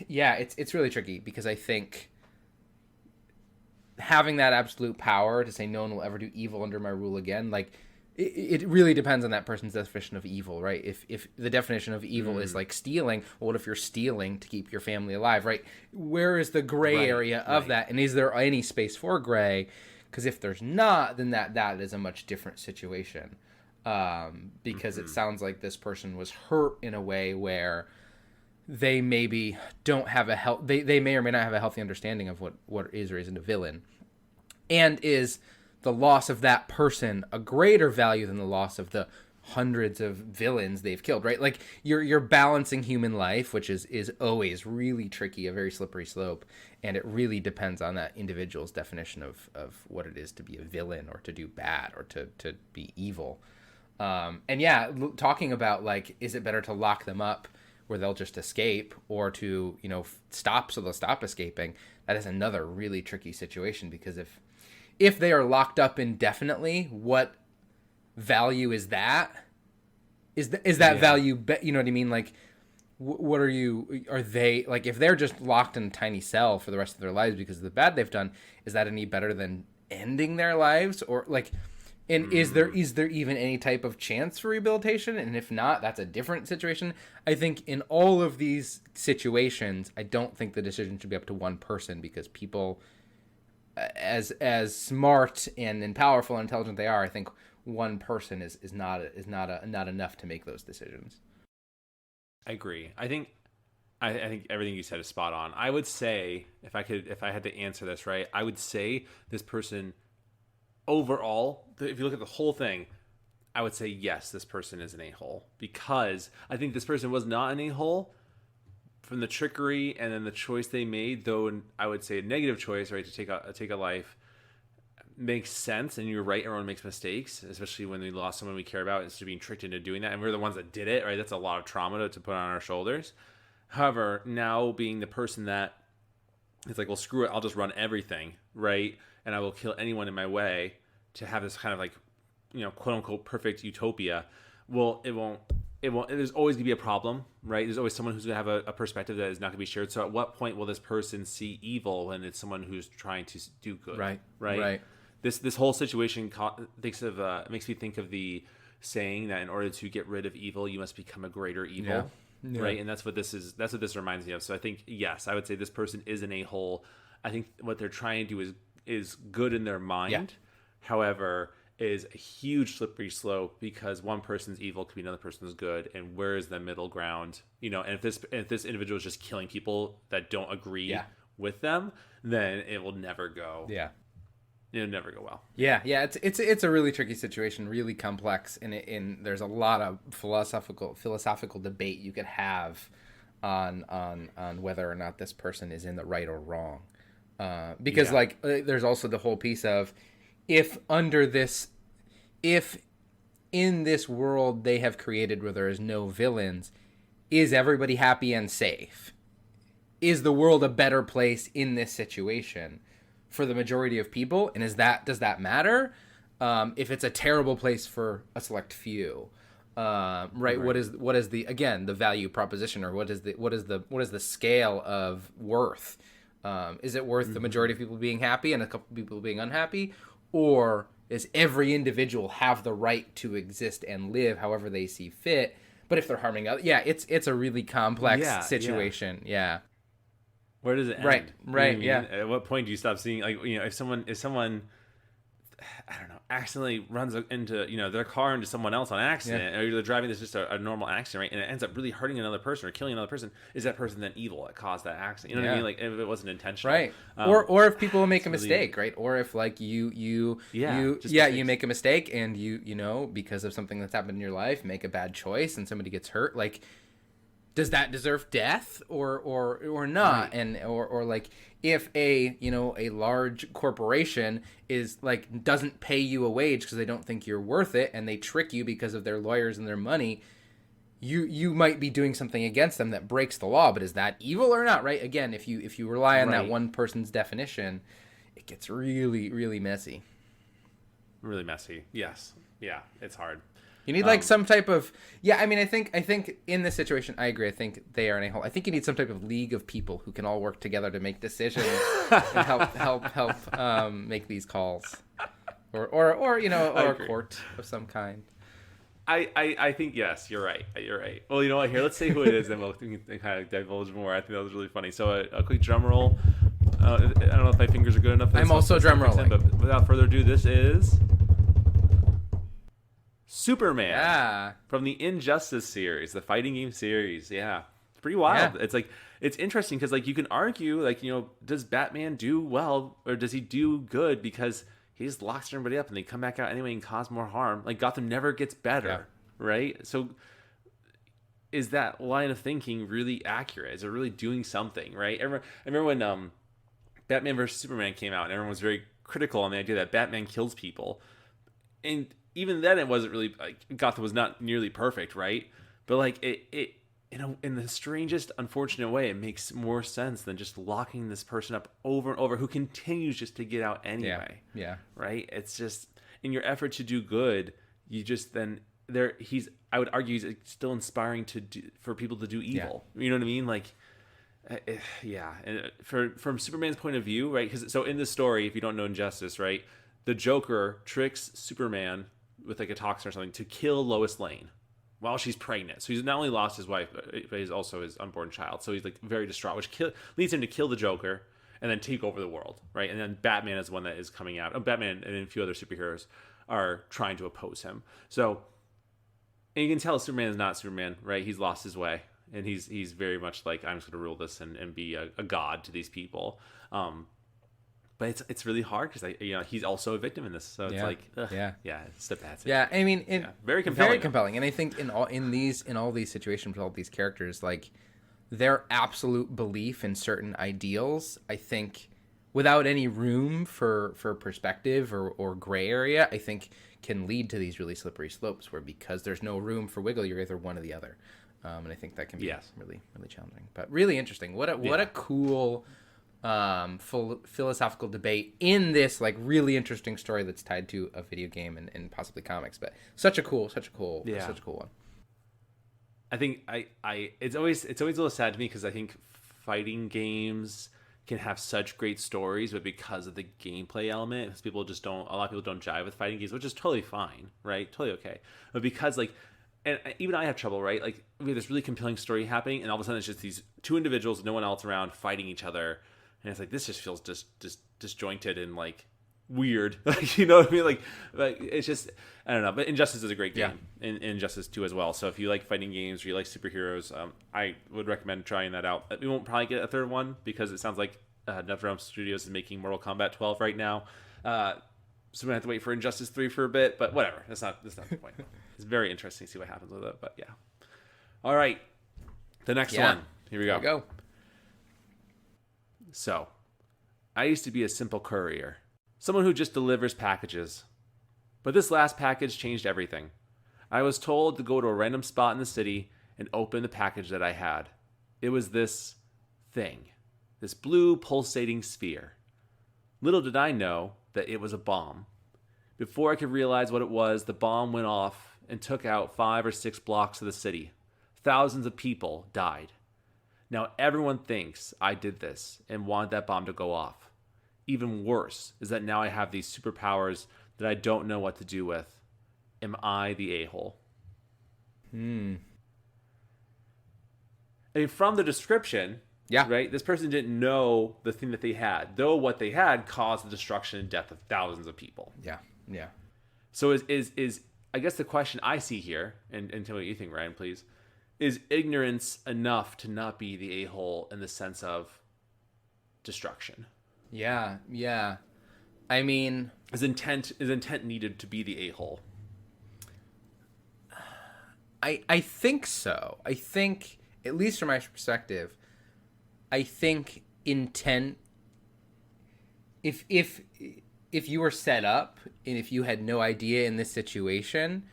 It's really tricky, because I think having that absolute power to say no one will ever do evil under my rule again, like, it really depends on that person's definition of evil, right? If the definition of evil is like stealing, well, what if you're stealing to keep your family alive, right? Where is the gray area of that? And is there any space for gray? Because if there's not, then that is a much different situation. Because it sounds like this person was hurt in a way where they maybe don't have they may or may not have a healthy understanding of what is or isn't a villain. And is the loss of that person a greater value than the loss of the hundreds of villains they've killed, right? Like you're balancing human life, which is always really tricky, a very slippery slope, and it really depends on that individual's definition of what it is to be a villain or to do bad or to be evil. Talking about like, is it better to lock them up where they'll just escape, or to stop so they'll stop escaping? That is another really tricky situation, because if they are locked up indefinitely, what value is that? Is that value, you know what I mean? Like, are they, like, if they're just locked in a tiny cell for the rest of their lives because of the bad they've done, is that any better than ending their lives? Or like, and is there even any type of chance for rehabilitation? And if not, that's a different situation. I think in all of these situations, I don't think the decision should be up to one person, because people, as smart and powerful and intelligent they are, I think one person is not enough to make those decisions. I agree. I think everything you said is spot on. I would say, if I had to answer this right, I would say this person overall, if you look at the whole thing, I would say yes, this person is an a-hole, because I think this person was not an a-hole from the trickery and then the choice they made, though I would say a negative choice, right, to take a life, makes sense. And you're right, everyone makes mistakes, especially when we lost someone we care about instead of being tricked into doing that, and we're the ones that did it, right? That's a lot of trauma to put on our shoulders. However, now being the person that it's like, well, screw it, I'll just run everything, right, and I will kill anyone in my way to have this kind of like, quote unquote perfect utopia. Well, it won't. There's always gonna be a problem, right? There's always someone who's gonna have a perspective that is not gonna be shared. So at what point will this person see evil when it's someone who's trying to do good? Right. This whole situation makes me think of the saying that in order to get rid of evil, you must become a greater evil, right? And that's what this is. That's what this reminds me of. So I think, yes, I would say this person is an a-hole. I think what they're trying to do is good in their mind. Yeah. However, is a huge slippery slope, because one person's evil could be another person's good, and where is the middle ground? And if this individual is just killing people that don't agree with them, then it will never go. Yeah, it'll never go well. Yeah. It's a really tricky situation, really complex, and there's a lot of philosophical debate you could have on whether or not this person is in the right or wrong, because there's also the whole piece of, if in this world they have created where there is no villains, is everybody happy and safe? Is the world a better place in this situation for the majority of people? And does that matter? If it's a terrible place for a select few, right? What is the value proposition, or what is the scale of worth? Is it worth the majority of people being happy and a couple people being unhappy? or does every individual have the right to exist and live however they see fit? But if they're harming others, it's a really complex situation. Yeah. Where does it end? Right. You know what I mean? Yeah. At what point do you stop seeing, like, if someone, I don't know, accidentally runs into, their car into someone else on accident, or they're driving this just a normal accident, right? And it ends up really hurting another person or killing another person. Is that person then evil that caused that accident? You know what I mean? Like, if it wasn't intentional, right? Or if people make a mistake, right? Or if like you make a mistake and you because of something that's happened in your life, make a bad choice and somebody gets hurt, like, does that deserve death or not? Right. And or like, if a large corporation is like doesn't pay you a wage because they don't think you're worth it, and they trick you because of their lawyers and their money, you might be doing something against them that breaks the law. But is that evil or not? Right? Again, if you rely on that one person's definition, it gets really, really messy. Really messy. Yes. Yeah. It's hard. You need like some type of I think in this situation I agree. I think they are in a hole. I think you need some type of league of people who can all work together to make decisions and help make these calls, or a court of some kind. I think yes, you're right. Well, you know what? Here, let's say who it is, then we can kind of divulge more. I think that was really funny. So a quick drum roll. I don't know if my fingers are good enough. I'm also drum rolling. But without further ado, this is Superman from the Injustice series, the fighting game series. Yeah, it's pretty wild. Yeah. It's like, it's interesting because like you can argue like, does Batman do well or does he do good because he just locks everybody up and they come back out anyway and cause more harm? Like Gotham never gets better, right? So is that line of thinking really accurate? Is it really doing something, right? I remember when Batman vs Superman came out and everyone was very critical on the idea that Batman kills people, and even then, it wasn't really like Gotham was not nearly perfect, right? But like it in the strangest, unfortunate way, it makes more sense than just locking this person up over and over who continues just to get out anyway. Yeah. Right? It's just in your effort to do good, you just then I would argue he's still inspiring for people to do evil. Yeah. You know what I mean? Like, and from Superman's point of view, right? Because so in this story, if you don't know Injustice, right, the Joker tricks Superman with like a toxin or something to kill Lois Lane while she's pregnant. So he's not only lost his wife, but he's also his unborn child. So he's like very distraught, which leads him to kill the Joker and then take over the world, right? And then Batman is one that is coming out. Batman and a few other superheroes are trying to oppose him. So, and you can tell Superman is not Superman, right? He's lost his way, and he's very much like, I'm just going to rule this and be a god to these people. But it's really hard because he's also a victim in this, so it's it's the bad situation. Yeah, I mean, very compelling. Very compelling, and I think in all these situations with all these characters, like their absolute belief in certain ideals, I think, without any room for perspective or gray area, I think can lead to these really slippery slopes where because there's no room for wiggle, you're either one or the other, and I think that can be really, really challenging, but really interesting. What a cool full philosophical debate in this like really interesting story that's tied to a video game and possibly comics, but such a cool one. I think it's always a little sad to me because I think fighting games can have such great stories, but because of the gameplay element, a lot of people don't jive with fighting games, which is totally fine, right? Totally okay. But because like, and even I have trouble, right? Like we have this really compelling story happening, and all of a sudden it's just these two individuals, no one else around, fighting each other. And it's like, this just feels just disjointed and like weird. Like, you know what I mean? Like it's just, I don't know. But Injustice is a great game. Yeah. And Injustice 2 as well. So if you like fighting games or you like superheroes, I would recommend trying that out. We won't probably get a third one because it sounds like NetherRealm Studios is making Mortal Kombat 12 right now. So we're gonna have to wait for Injustice 3 for a bit. But whatever. That's not the point. It's very interesting to see what happens with it. But yeah. All right. The next one. Here we go. Here we go. So, I used to be a simple courier, someone who just delivers packages. But this last package changed everything. I was told to go to a random spot in the city and open the package that I had. It was this thing, this blue pulsating sphere. Little did I know that it was a bomb. Before I could realize what it was, the bomb went off and took out 5 or 6 blocks of the city. Thousands of people died. Now everyone thinks I did this and wanted that bomb to go off. even worse is that now I have these superpowers that I don't know what to do with. Am I the a-hole? I mean, from the description, right, this person didn't know the thing that they had, though what they had caused the destruction and death of thousands of people. Yeah. So is I guess the question I see here, and tell me what you think, Ryan, please, is ignorance enough to not be the a-hole in the sense of destruction? Yeah. I mean, is intent needed to be the a-hole? I think so. I think, at least from my perspective, I think intent, if you were set up and if you had no idea in this situation,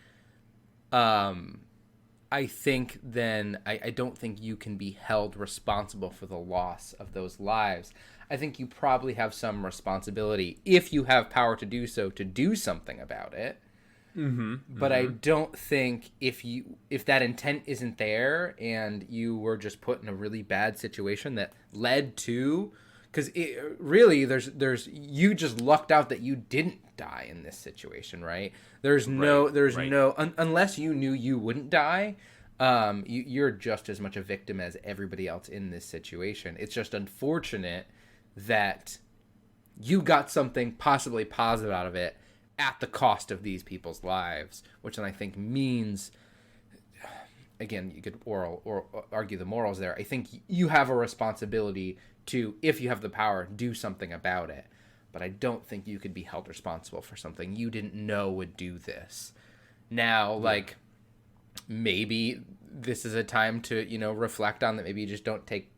I think then I don't think you can be held responsible for the loss of those lives. I think you probably have some responsibility, if you have power to do so, to do something about it. But I don't think if that intent isn't there and you were just put in a really bad situation that led to, because really there's you just lucked out that you didn't die in this situation, right? There's no unless you knew you wouldn't die, you're just as much a victim as everybody else in this situation. It's just unfortunate that you got something possibly positive out of it at the cost of these people's lives, which then I think means, again, you could argue the morals there. I think you have a responsibility to, if you have the power, do something about it. But I don't think you could be held responsible for something you didn't know would do this. Now, like, maybe this is a time to, reflect on that. Maybe you just don't take,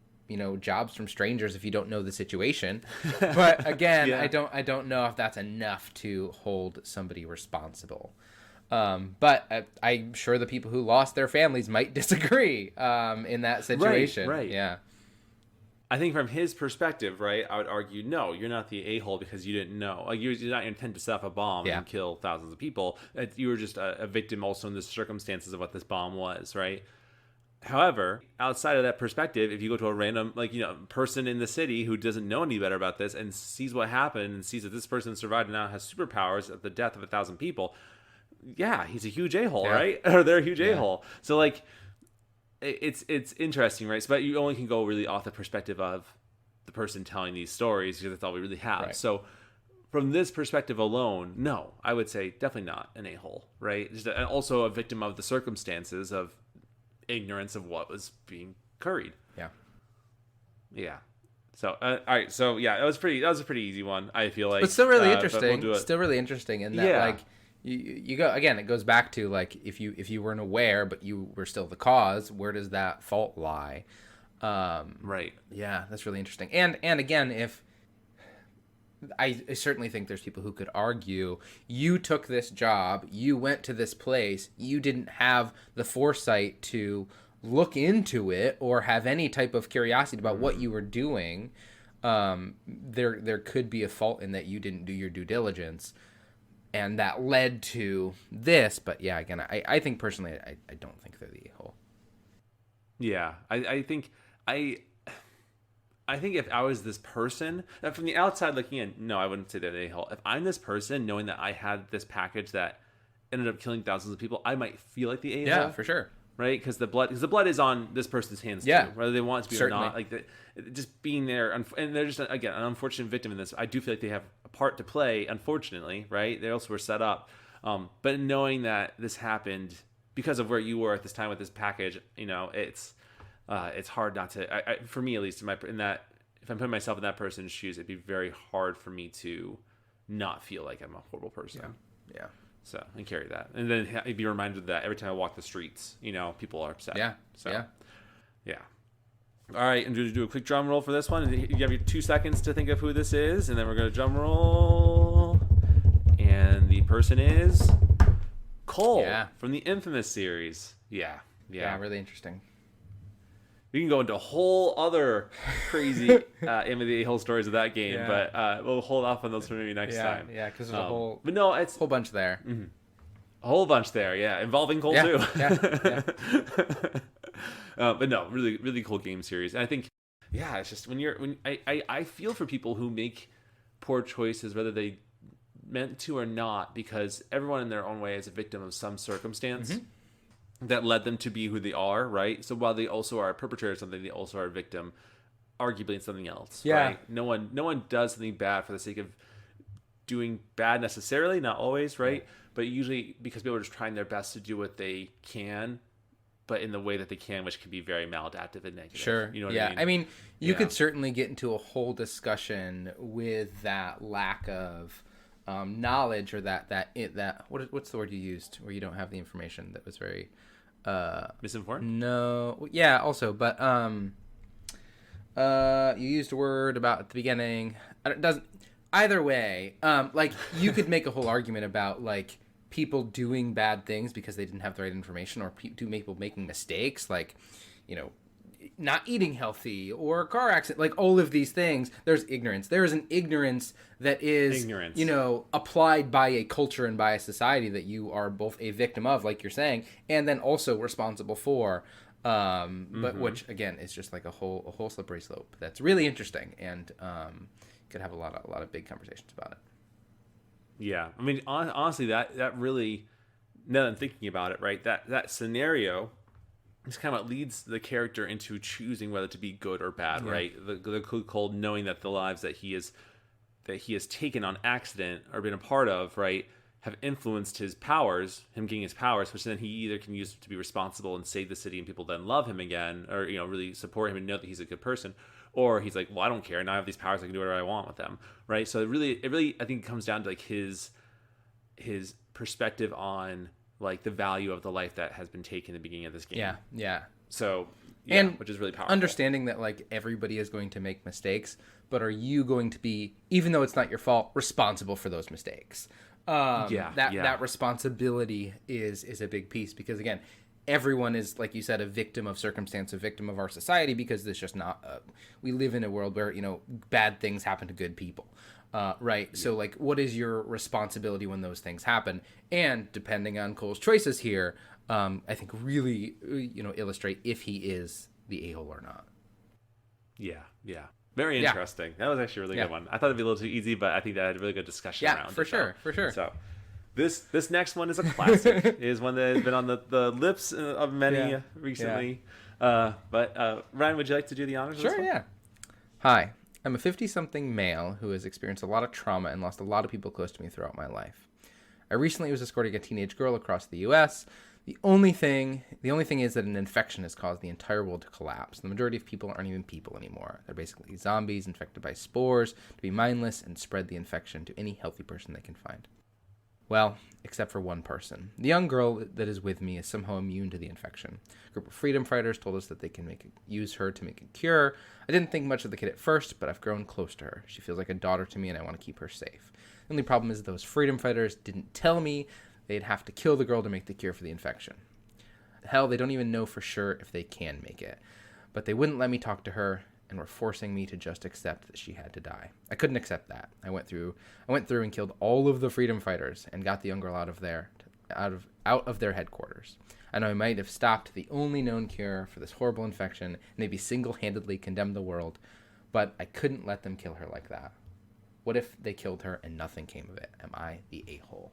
jobs from strangers if you don't know the situation. But again, I don't know if that's enough to hold somebody responsible. But I'm sure the people who lost their families might disagree in that situation. Right. Yeah. I think from his perspective, right, I would argue, no, you're not the a-hole because you didn't know. Like, you're not intent to set off a bomb and kill thousands of people. You were just a victim also in the circumstances of what this bomb was, right? However, outside of that perspective, if you go to a random, person in the city who doesn't know any better about this and sees what happened and sees that this person survived and now has superpowers at the death of 1,000 people, he's a huge a-hole, right? Or they're a huge a-hole. So, like, it's interesting, right? So, but you only can go really off the perspective of the person telling these stories because that's all we really have. Right. So from this perspective alone, no, I would say definitely not an a-hole, right? Just also a victim of the circumstances of ignorance of what was being curried. Yeah. So all right, so that was a pretty easy one, I feel like. But still really interesting. We'll do it. Still really interesting in that like you go again, it goes back to like if you weren't aware but you were still the cause, where does that fault lie? Right. Yeah, that's really interesting. And again, if I certainly think there's people who could argue you took this job, you went to this place, you didn't have the foresight to look into it or have any type of curiosity about what you were doing. There could be a fault in that you didn't do your due diligence, and that led to this. But yeah, again, I think personally, I don't think they're the a-hole. Yeah, I think if I was this person, from the outside looking in, no, I wouldn't say they're the a-hole. If I'm this person, knowing that I had this package that ended up killing thousands of people, I might feel like the a-hole. Yeah, for sure. Right? Because the blood is on this person's hands too, whether they want it to be certainly. or not. Like just being there, and they're just again an unfortunate victim in this. I do feel like they have a part to play, unfortunately. Right? They also were set up, but knowing that this happened because of where you were at this time with this package, it's hard not to. For me, at least, if I'm putting myself in that person's shoes, it'd be very hard for me to not feel like I'm a horrible person. Yeah. So, and carry that. And then be reminded that every time I walk the streets, people are upset. Yeah. So, yeah. All right, and do a quick drum roll for this one. You have your 2 seconds to think of who this is, and then we're going to drum roll. And the person is Cole from the Infamous series. Yeah, really interesting. We can go into a whole other crazy Am I the A-hole stories of that game, but we'll hold off on those for maybe next time. Yeah, because there's a but no, it's whole bunch there. Mm-hmm. A whole bunch there, involving Cole too. Yeah. But no, really, really cool game series. And I think, it's just I feel for people who make poor choices, whether they meant to or not, because everyone in their own way is a victim of some circumstance that led them to be who they are, right? So while they also are a perpetrator of something, they also are a victim, arguably in something else, right? No one does something bad for the sake of doing bad necessarily, not always, right? But usually because people are just trying their best to do what they can, but in the way that they can, which can be very maladaptive and negative. Sure. You know what I mean? I mean, you could certainly get into a whole discussion with that lack of knowledge, or what's the word you used where you don't have the information, that was very Misinformed? No. Yeah, also, but you used a word about at the beginning. It doesn't. Either way, like, you could make a whole argument about, like, people doing bad things because they didn't have the right information, or people making mistakes, like, you know, not eating healthy, or a car accident, like all of these things. There's ignorance. There is an ignorance that is, you know, applied by a culture and by a society that you are both a victim of, like you're saying, and then also responsible for. But which again is just like a whole slippery slope. That's really interesting, and could have a lot of big conversations about it. Yeah, I mean, honestly, that really, now that I'm thinking about it, right, that scenario is kind of what leads the character into choosing whether to be good or bad, right? The cold knowing that the lives that he has taken on accident or been a part of, right, have influenced his powers, him getting his powers, which then he either can use to be responsible and save the city and people then love him again, or, you know, really support him and know that he's a good person, or he's like, well, I don't care, now I have these powers, I can do whatever I want with them, right? So it really I think it comes down to like his perspective on like the value of the life that has been taken at the beginning of this game. Yeah. So, and which is really powerful. Understanding that like everybody is going to make mistakes, but are you going to be, even though it's not your fault, responsible for those mistakes? That responsibility is a big piece, because again, everyone is, like you said, a victim of circumstance, a victim of our society, because there's just not we live in a world where, you know, bad things happen to good people. Right. Yeah. So like, what is your responsibility when those things happen? And depending on Cole's choices here, I think really, you know, illustrate if he is the a-hole or not. Yeah. Very interesting. That was actually a really good one. I thought it'd be a little too easy, but I think that had a really good discussion around it. For sure. So this next one is a classic. Is one that has been on the lips of many recently. But Ryan, would you like to do the honors? Sure, yeah. Hi. I'm a 50-something male who has experienced a lot of trauma and lost a lot of people close to me throughout my life. I recently was escorting a teenage girl across the U.S. The only thing is that an infection has caused the entire world to collapse. The majority of people aren't even people anymore. They're basically zombies infected by spores to be mindless and spread the infection to any healthy person they can find. Well, except for one person. The young girl that is with me is somehow immune to the infection. A group of freedom fighters told us that they can use her to make a cure. I didn't think much of the kid at first, but I've grown close to her. She feels like a daughter to me, and I want to keep her safe. The only problem is those freedom fighters didn't tell me they'd have to kill the girl to make the cure for the infection. Hell, they don't even know for sure if they can make it. But they wouldn't let me talk to her, and were forcing me to just accept that she had to die. I couldn't accept that. I went through and killed all of the freedom fighters and got the young girl out of their headquarters. I know I might have stopped the only known cure for this horrible infection and maybe single-handedly condemned the world, but I couldn't let them kill her like that. What if they killed her and nothing came of it? Am I the a-hole?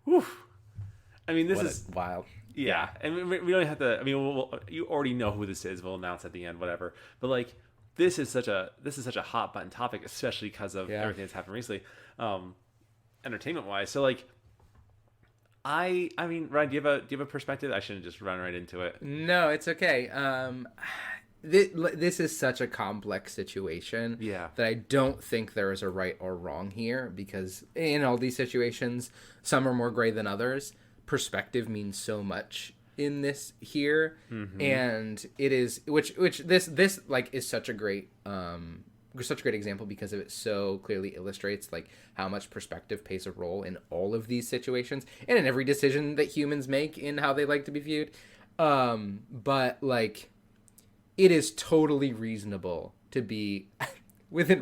Oof. I mean, this is wild. Yeah, and we don't have to. I mean, you already know who this is. We'll announce at the end, whatever. But like, this is such a hot button topic, especially because of everything that's happened recently, entertainment wise. So like, I mean, Ryan, do you have a perspective? I shouldn't just run right into it. No, it's okay. This is such a complex situation that I don't think there is a right or wrong here, because in all these situations, some are more gray than others. Perspective means so much in this here, and it is which this like is such a great example, because of it so clearly illustrates like how much perspective plays a role in all of these situations and in every decision that humans make in how they like to be viewed. But like, it is totally reasonable to be within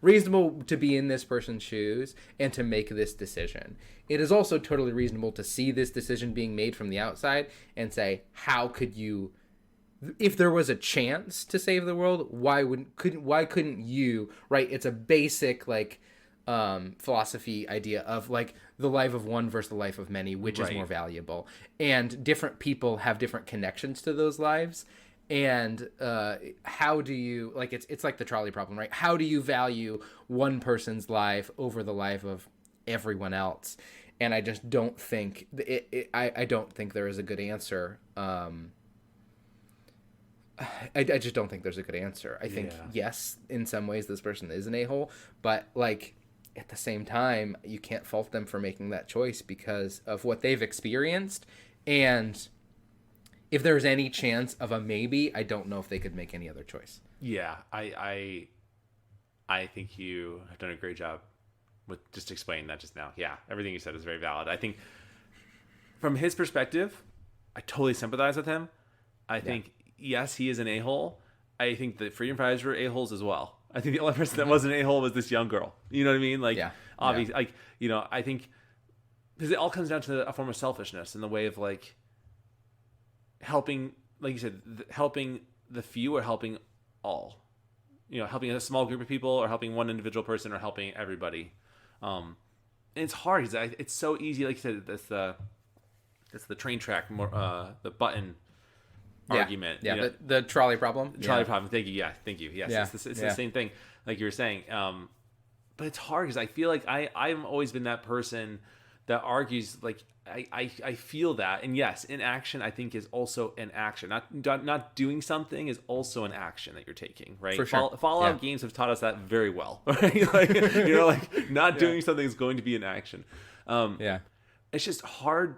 reasonable to be in this person's shoes and to make this decision. It is also totally reasonable to see this decision being made from the outside and say, how could you if there was a chance to save the world, why couldn't you, right? It's a basic like philosophy idea of like the life of one versus the life of many, which is more valuable, and different people have different connections to those lives. And how do you, like, it's like the trolley problem, right? How do you value one person's life over the life of everyone else? And I just don't think I don't think there is a good answer. I just don't think there's a good answer. I think, yes, in some ways this person is an a-hole, but like at the same time, you can't fault them for making that choice because of what they've experienced. And if there's any chance of a maybe, I don't know if they could make any other choice. Yeah, I think you have done a great job with just explaining that just now. Yeah, everything you said is very valid. I think from his perspective, I totally sympathize with him. I think, yes, he is an a-hole. I think the freedom fighters were a-holes as well. I think the only person that wasn't an a-hole was this young girl. You know what I mean? Like, obviously, like, you know, I think because it all comes down to a form of selfishness in the way of like helping, like you said, helping the few or helping all. You know, helping a small group of people or helping one individual person or helping everybody. And it's hard because it's so easy. Like you said, that's the train track, the button argument. Yeah, you know? the trolley problem. Trolley problem. Thank you. Yeah, thank you. Yes, it's the same thing, like you were saying. But it's hard because I feel like I've always been that person that argues. Like I feel that, and yes, inaction I think is also an action. Not doing something is also an action that you're taking. Right. For sure. Fallout games have taught us that very well. Right. Like, you know, like not doing something is going to be an action. It's just hard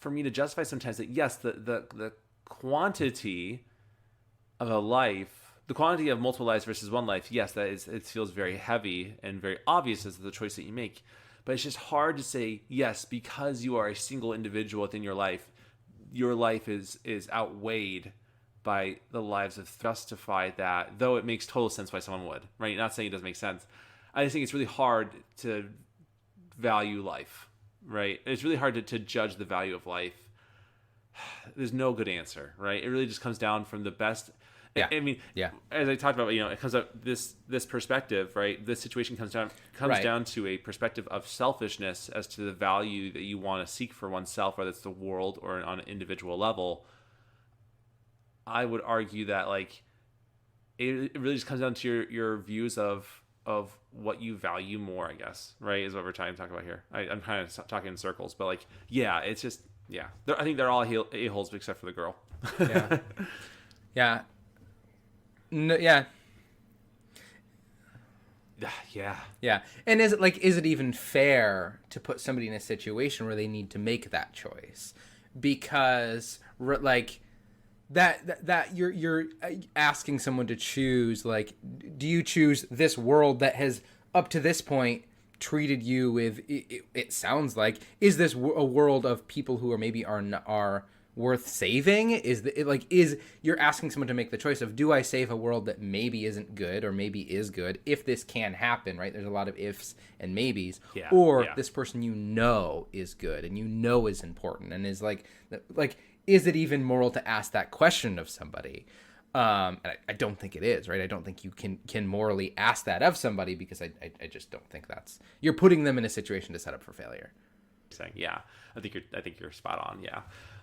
for me to justify sometimes that yes, the quantity of a life, the quantity of multiple lives versus one life, yes, it feels very heavy and very obvious as the choice that you make. But it's just hard to say, yes, because you are a single individual within your life is outweighed by the lives of justify that, though it makes total sense why someone would, right? Not saying it doesn't make sense. I just think it's really hard to value life, right? It's really hard to judge the value of life. There's no good answer, right? It really just comes down from the best. I mean, as I talked about, you know, it comes up this perspective, right? This situation comes down to a perspective of selfishness as to the value that you want to seek for oneself, whether it's the world or on an individual level. I would argue that like it really just comes down to your views of what you value more, I guess, right? Is what we're trying to talk about here. I'm kind of talking in circles, but like, yeah, it's just, I think they're all a-holes except for the girl. Yeah. No, yeah. And is it even fair to put somebody in a situation where they need to make that choice? Because like that you're asking someone to choose, like, do you choose this world that has up to this point treated you with it sounds like, is this a world of people who are worth saving? Is you're asking someone to make the choice of, do I save a world that maybe isn't good or maybe is good, if this can happen, right? There's a lot of ifs and maybes. This person is good and is important and is like is it even moral to ask that question of somebody? And I don't think it is, right? I don't think you can morally ask that of somebody, because I just don't think you're putting them in a situation to set up for failure. I think you're spot on.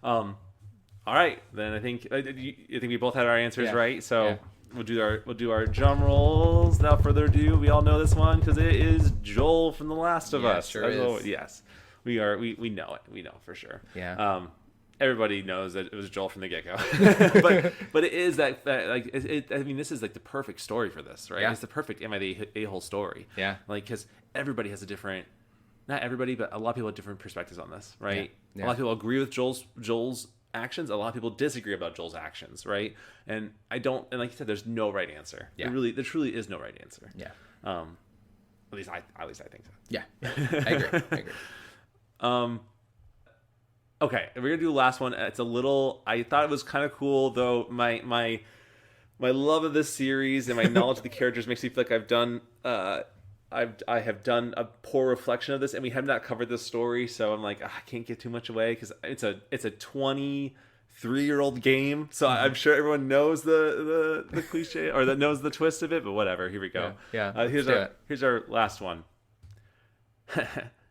All right, then I think we both had our answers right. So we'll do our drum rolls. Without further ado, we all know this one because it is Joel from The Last of Us. Sure is. Yes, we are. We know it. We know for sure. Everybody knows that it was Joel from the get-go. but it is that like I mean, this is like the perfect story for this, right? It's the perfect am I the a-hole story. Like, because everybody has a different. Not everybody, but a lot of people have different perspectives on this, right? A lot of people agree with Joel's actions. A lot of people disagree about Joel's actions, right? And like you said, there's no right answer. There truly is no right answer. At least I think so. I agree. Okay, we're gonna do the last one. It's a little. I thought it was kind of cool, though. My love of this series and my knowledge of the characters makes me feel like I have done a poor reflection of this, and we have not covered this story, so I'm like, I can't give too much away because it's a 20 3-year-old game, so I'm sure everyone knows the cliche or that knows the twist of it. But whatever, here we go. Yeah. Here's our last one.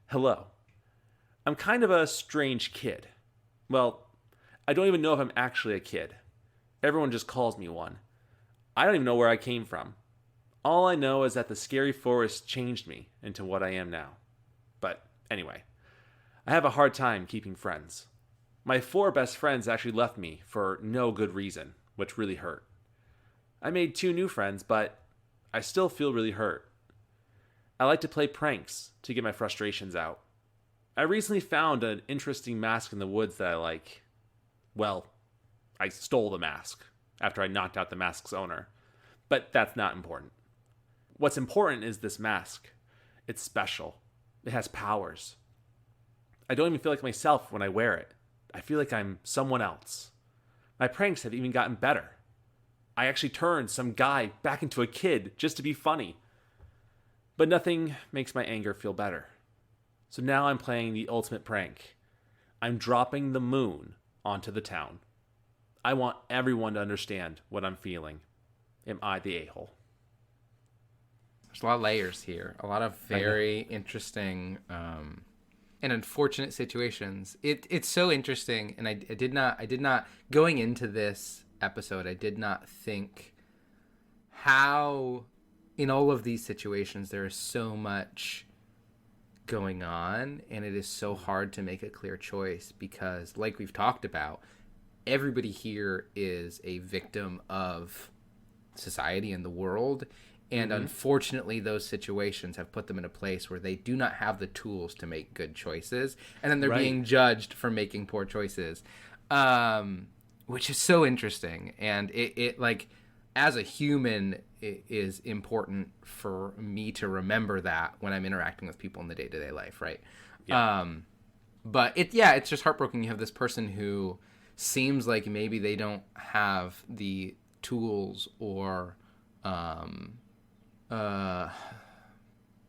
Hello, I'm kind of a strange kid. Well, I don't even know if I'm actually a kid. Everyone just calls me one. I don't even know where I came from. All I know is that the scary forest changed me into what I am now. But anyway, I have a hard time keeping friends. My 4 best friends actually left me for no good reason, which really hurt. I made 2 new friends, but I still feel really hurt. I like to play pranks to get my frustrations out. I recently found an interesting mask in the woods that I like. Well, I stole the mask after I knocked out the mask's owner. But that's not important. What's important is this mask. It's special. It has powers. I don't even feel like myself when I wear it. I feel like I'm someone else. My pranks have even gotten better. I actually turned some guy back into a kid just to be funny. But nothing makes my anger feel better. So now I'm playing the ultimate prank. I'm dropping the moon onto the town. I want everyone to understand what I'm feeling. Am I the a-hole? There's a lot of layers here. A lot of very interesting and unfortunate situations. It's so interesting, and I did not going into this episode, I did not think how in all of these situations there is so much going on, and it is so hard to make a clear choice because, like we've talked about, everybody here is a victim of society and the world. And unfortunately, those situations have put them in a place where they do not have the tools to make good choices. And then they're being judged for making poor choices, which is so interesting. And it like, as a human, it is important for me to remember that when I'm interacting with people in the day-to-day life, right? Yeah. But it's just heartbroken. You have this person who seems like maybe they don't have the tools or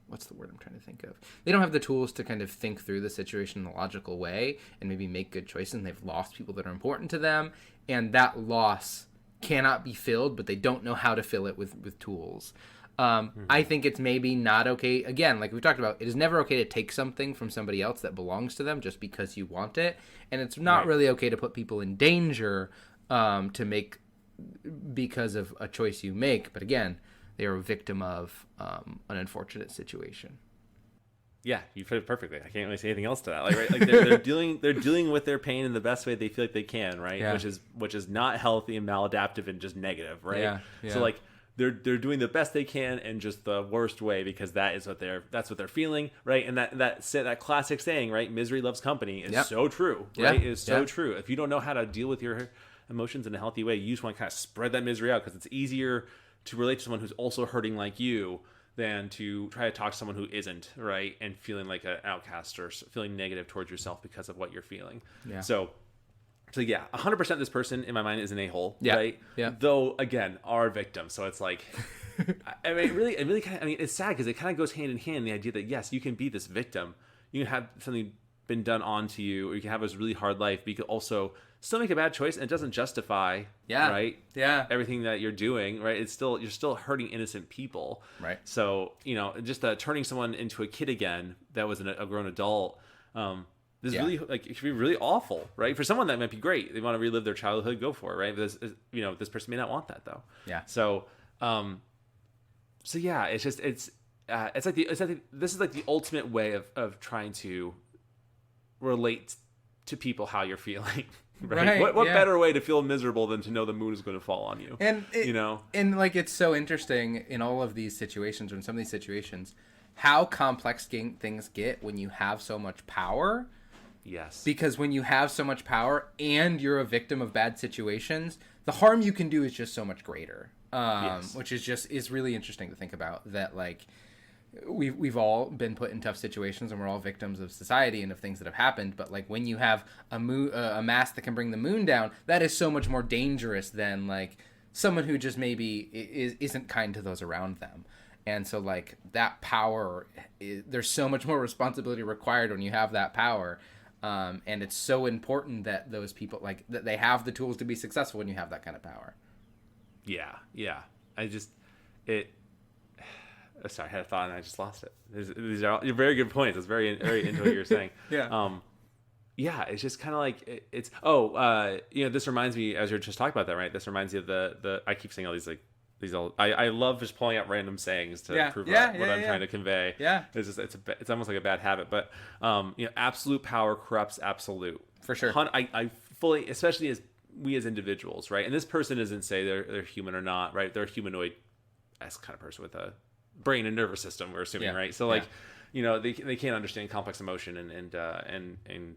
what's the word I'm trying to think of? They don't have the tools to kind of think through the situation in a logical way and maybe make good choices, and they've lost people that are important to them, and that loss cannot be filled, but they don't know how to fill it with tools. I think it's maybe not okay. Again, like we talked about, it is never okay to take something from somebody else that belongs to them just because you want it, and it's not really okay to put people in danger because of a choice you make. But again, they are a victim of an unfortunate situation. Yeah, you put it perfectly. I can't really say anything else to that. Like they're dealing with their pain in the best way they feel like they can, right? Yeah. Which is not healthy and maladaptive and just negative, right? Yeah. So like they're doing the best they can in just the worst way because that's what they're feeling, right? And that classic saying, right? Misery loves company is so true, right? It is so true. If you don't know how to deal with your emotions in a healthy way, you just want to kind of spread that misery out because it's easier to relate to someone who's also hurting like you than to try to talk to someone who isn't, right? And feeling like an outcast or feeling negative towards yourself because of what you're feeling. Yeah. So yeah, 100% this person in my mind is an a-hole, right? Yeah. Though again, are a victim. So it's like, I mean, really kind of, I mean, it's sad because it kind of goes hand in hand. The idea that yes, you can be this victim, you can have something been done onto you, or you can have this really hard life, but you could also still make a bad choice, and it doesn't justify, right? Yeah, everything that you're doing, right? You're still hurting innocent people, right? So just turning someone into a kid again that was a grown adult, really like it could be really awful, right? For someone that might be great, they want to relive their childhood, go for it, right? But this person may not want that though. Yeah. So yeah, it's like this is like the ultimate way of trying to relate to people how you're feeling. Right. What better way to feel miserable than to know the moon is going to fall on you? And and like it's so interesting in all of these situations, or in some of these situations, how complex things get when you have so much power. Yes. Because when you have so much power and you're a victim of bad situations, the harm you can do is just so much greater. Which is really interesting to think about. That like we've all been put in tough situations, and we're all victims of society and of things that have happened. But like when you have a mask that can bring the moon down, that is so much more dangerous than like someone who just maybe isn't kind to those around them. And so like that power, there's so much more responsibility required when you have that power. And it's so important that those people, like, that they have the tools to be successful when you have that kind of power. Yeah. Sorry, I had a thought and I just lost it. These are all very good points. It's very into what you're saying. Yeah, it's just kind of like this reminds me, as you're just talking about that, right? This reminds me of the I keep saying all these I love just pulling out random sayings to prove what I'm trying to convey. Yeah, it's almost like a bad habit, but absolute power corrupts absolute. For sure. I fully, especially as we as individuals, right? And this person isn't say they're human or not, right? They're a humanoid-esque kind of person with a brain and nervous system, we're assuming, right? So they can't understand complex emotion and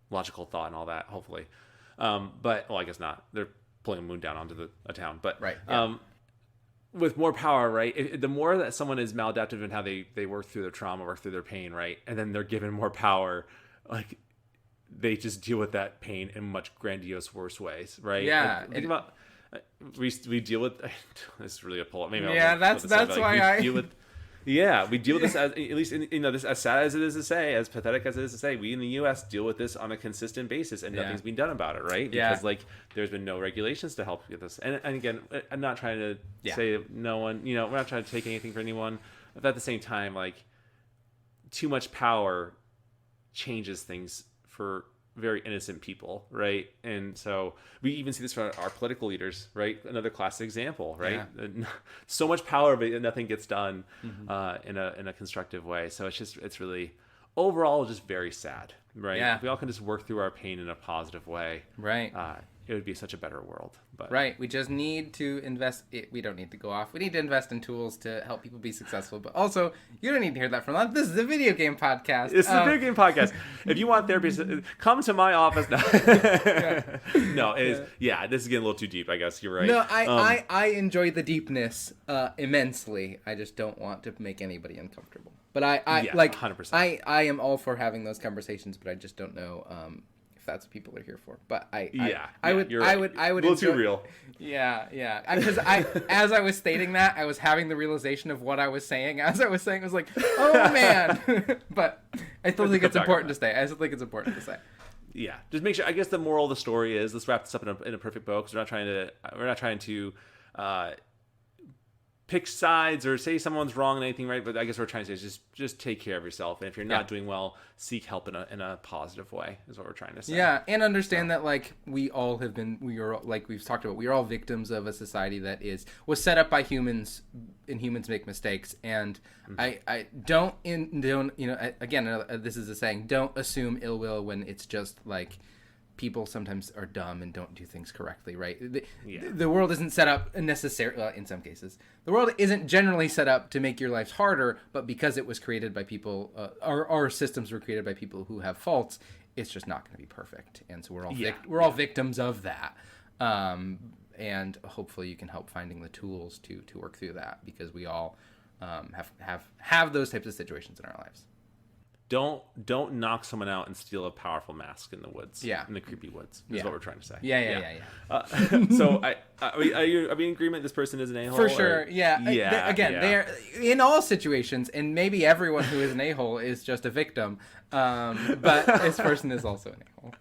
logical thought and all that, hopefully. But I guess not. They're pulling a moon down onto a town, but right. With more power, right? The more that someone is maladaptive in how they work through their trauma, work through their pain, right? And then they're given more power, like they just deal with that pain in much grandiose, worse ways, right? Yeah. Think about we deal with this is really a pull up. Maybe that's why we deal with this as, at least this, as sad as it is to say, as pathetic as it is to say, we in the U.S. deal with this on a consistent basis, and nothing's been done about it, right? Because there's been no regulations to help with this. And again, I'm not trying to say no one, we're not trying to take anything for anyone, but at the same time, like, too much power changes things for very innocent people, right? And so we even see this from our political leaders, right? Another classic example, right? So much power, but nothing gets done in a constructive way. So it's really overall just very sad, right? Yeah. If we all can just work through our pain in a positive way, right? It would be such a better world. But right, we just need to invest. We don't need to go off. We need to invest in tools to help people be successful. But also, you don't need to hear that from us. This is a video game podcast. It's a video game podcast. If you want therapy, come to my office. No, it is. Yeah, this is getting a little too deep. I guess you're right. No, I enjoy the deepness immensely. I just don't want to make anybody uncomfortable. But I 100%. I am all for having those conversations, but I just don't know if that's what people are here for. But I would a little too real. Yeah. Because as I was stating that, I was having the realization of what I was saying. As I was saying, I was like, oh man. But I still think it's important to say. I still think it's important to say. Yeah, just make sure. I guess the moral of the story is, let's wrap this up in a perfect bow, because we're not trying to pick sides or say someone's wrong and anything, right? But I guess what we're trying to say is just take care of yourself, and if you're not doing well, seek help in a positive way, is what we're trying to say. Yeah, and understand that, like, we are, like we've talked about, we are all victims of a society that was set up by humans, and humans make mistakes. And I don't again, this is a saying: don't assume ill will when it's just like, people sometimes are dumb and don't do things correctly, right? The world isn't set up necessarily, well, in some cases, the world isn't generally set up to make your lives harder, but because it was created by people, our systems were created by people who have faults, it's just not going to be perfect. And so we're all victims of that. And hopefully you can help finding the tools to work through that, because we all have those types of situations in our lives. Don't knock someone out and steal a powerful mask in the woods. Yeah, in the creepy woods is what we're trying to say. Yeah. So are we in agreement? This person is an a-hole? For sure. They're in all situations, and maybe everyone who is an a-hole is just a victim. But this person is also an a-hole.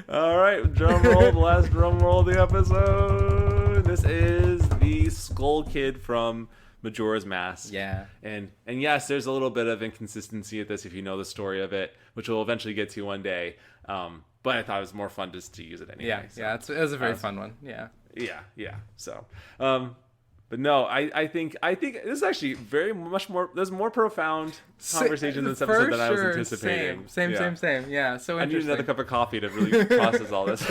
All right, drum roll. The last drum roll of the episode. This is the Skull Kid from Majora's Mask. Yeah. And yes, there's a little bit of inconsistency at this if you know the story of it, which we'll eventually get to one day. But I thought it was more fun just to use it anyway. Yeah, it was a very fun one. Yeah. So, but no, I think this is actually very much more. There's more profound conversation in this episode than I was anticipating. Same. Yeah. So interesting. I need another cup of coffee to really process all this.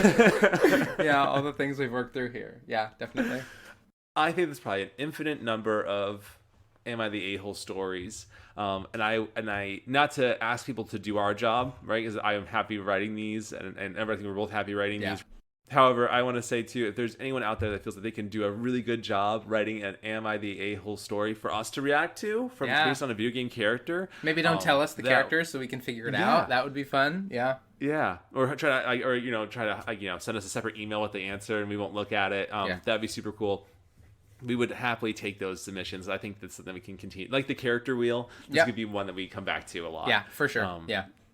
Yeah, all the things we've worked through here. Yeah, definitely. I think there's probably an infinite number of "Am I the A-hole" stories, and I not to ask people to do our job, right? Because I am happy writing these, and everything, we're both happy writing these. However, I want to say too, if there's anyone out there that feels that they can do a really good job writing an "Am I the A-hole" story for us to react to, based on a video game character, maybe don't tell us the character so we can figure it out. That would be fun. Yeah, or try to send us a separate email with the answer, and we won't look at it. That'd be super cool. We would happily take those submissions. I think that's something we can continue. Like the character wheel, this could be one that we come back to a lot. Yeah, for sure.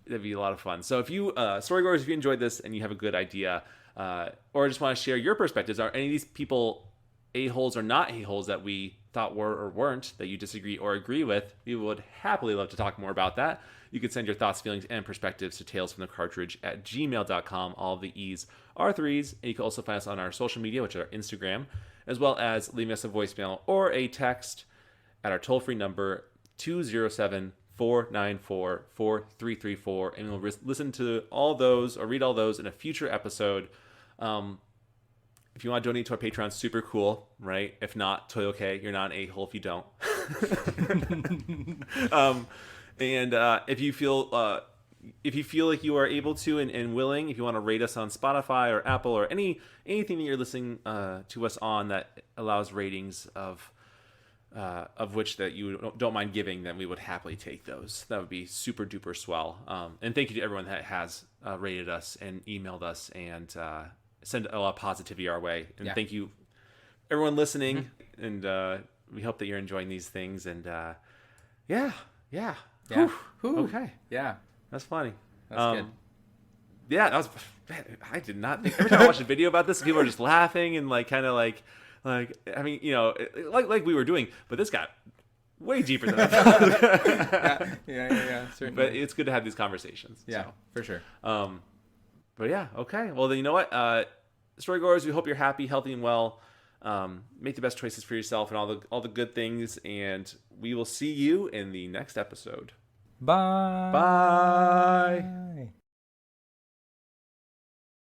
that'd be a lot of fun. So if you storygoers, if you enjoyed this and you have a good idea, or just want to share your perspectives, are any of these people a-holes or not a-holes that we thought were or weren't, that you disagree or agree with, we would happily love to talk more about that. You can send your thoughts, feelings, and perspectives to talesfromthecartridge@gmail.com. All of the E's are threes. And you can also find us on our social media, which are Instagram, as well as leaving us a voicemail or a text at our toll-free number 207-494-4334, and we'll listen to all those or read all those in a future episode. If you want to donate to our Patreon, super cool, right? If not, totally okay. You're not an a-hole if you don't. And if you feel like you are able to and willing, if you want to rate us on Spotify or Apple or anything that you're listening to us on that allows ratings of which that you don't mind giving, then we would happily take those. That would be super duper swell. And thank you to everyone that has rated us and emailed us and send a lot of positivity our way. And thank you, everyone listening. Mm-hmm. And we hope that you're enjoying these things. And yeah. Whew. Okay. Yeah. That's funny. That's good. Yeah, that was. I did not think. Every time I watch a video about this, people are just laughing and kind of like I mean, like we were doing, but this got way deeper than I thought. Yeah. Certainly. But it's good to have these conversations. Yeah, so. for sure. But yeah, okay. Well, then you know what, storygoers, we hope you're happy, healthy, and well. Make the best choices for yourself and all the good things, and we will see you in the next episode. Bye. Bye.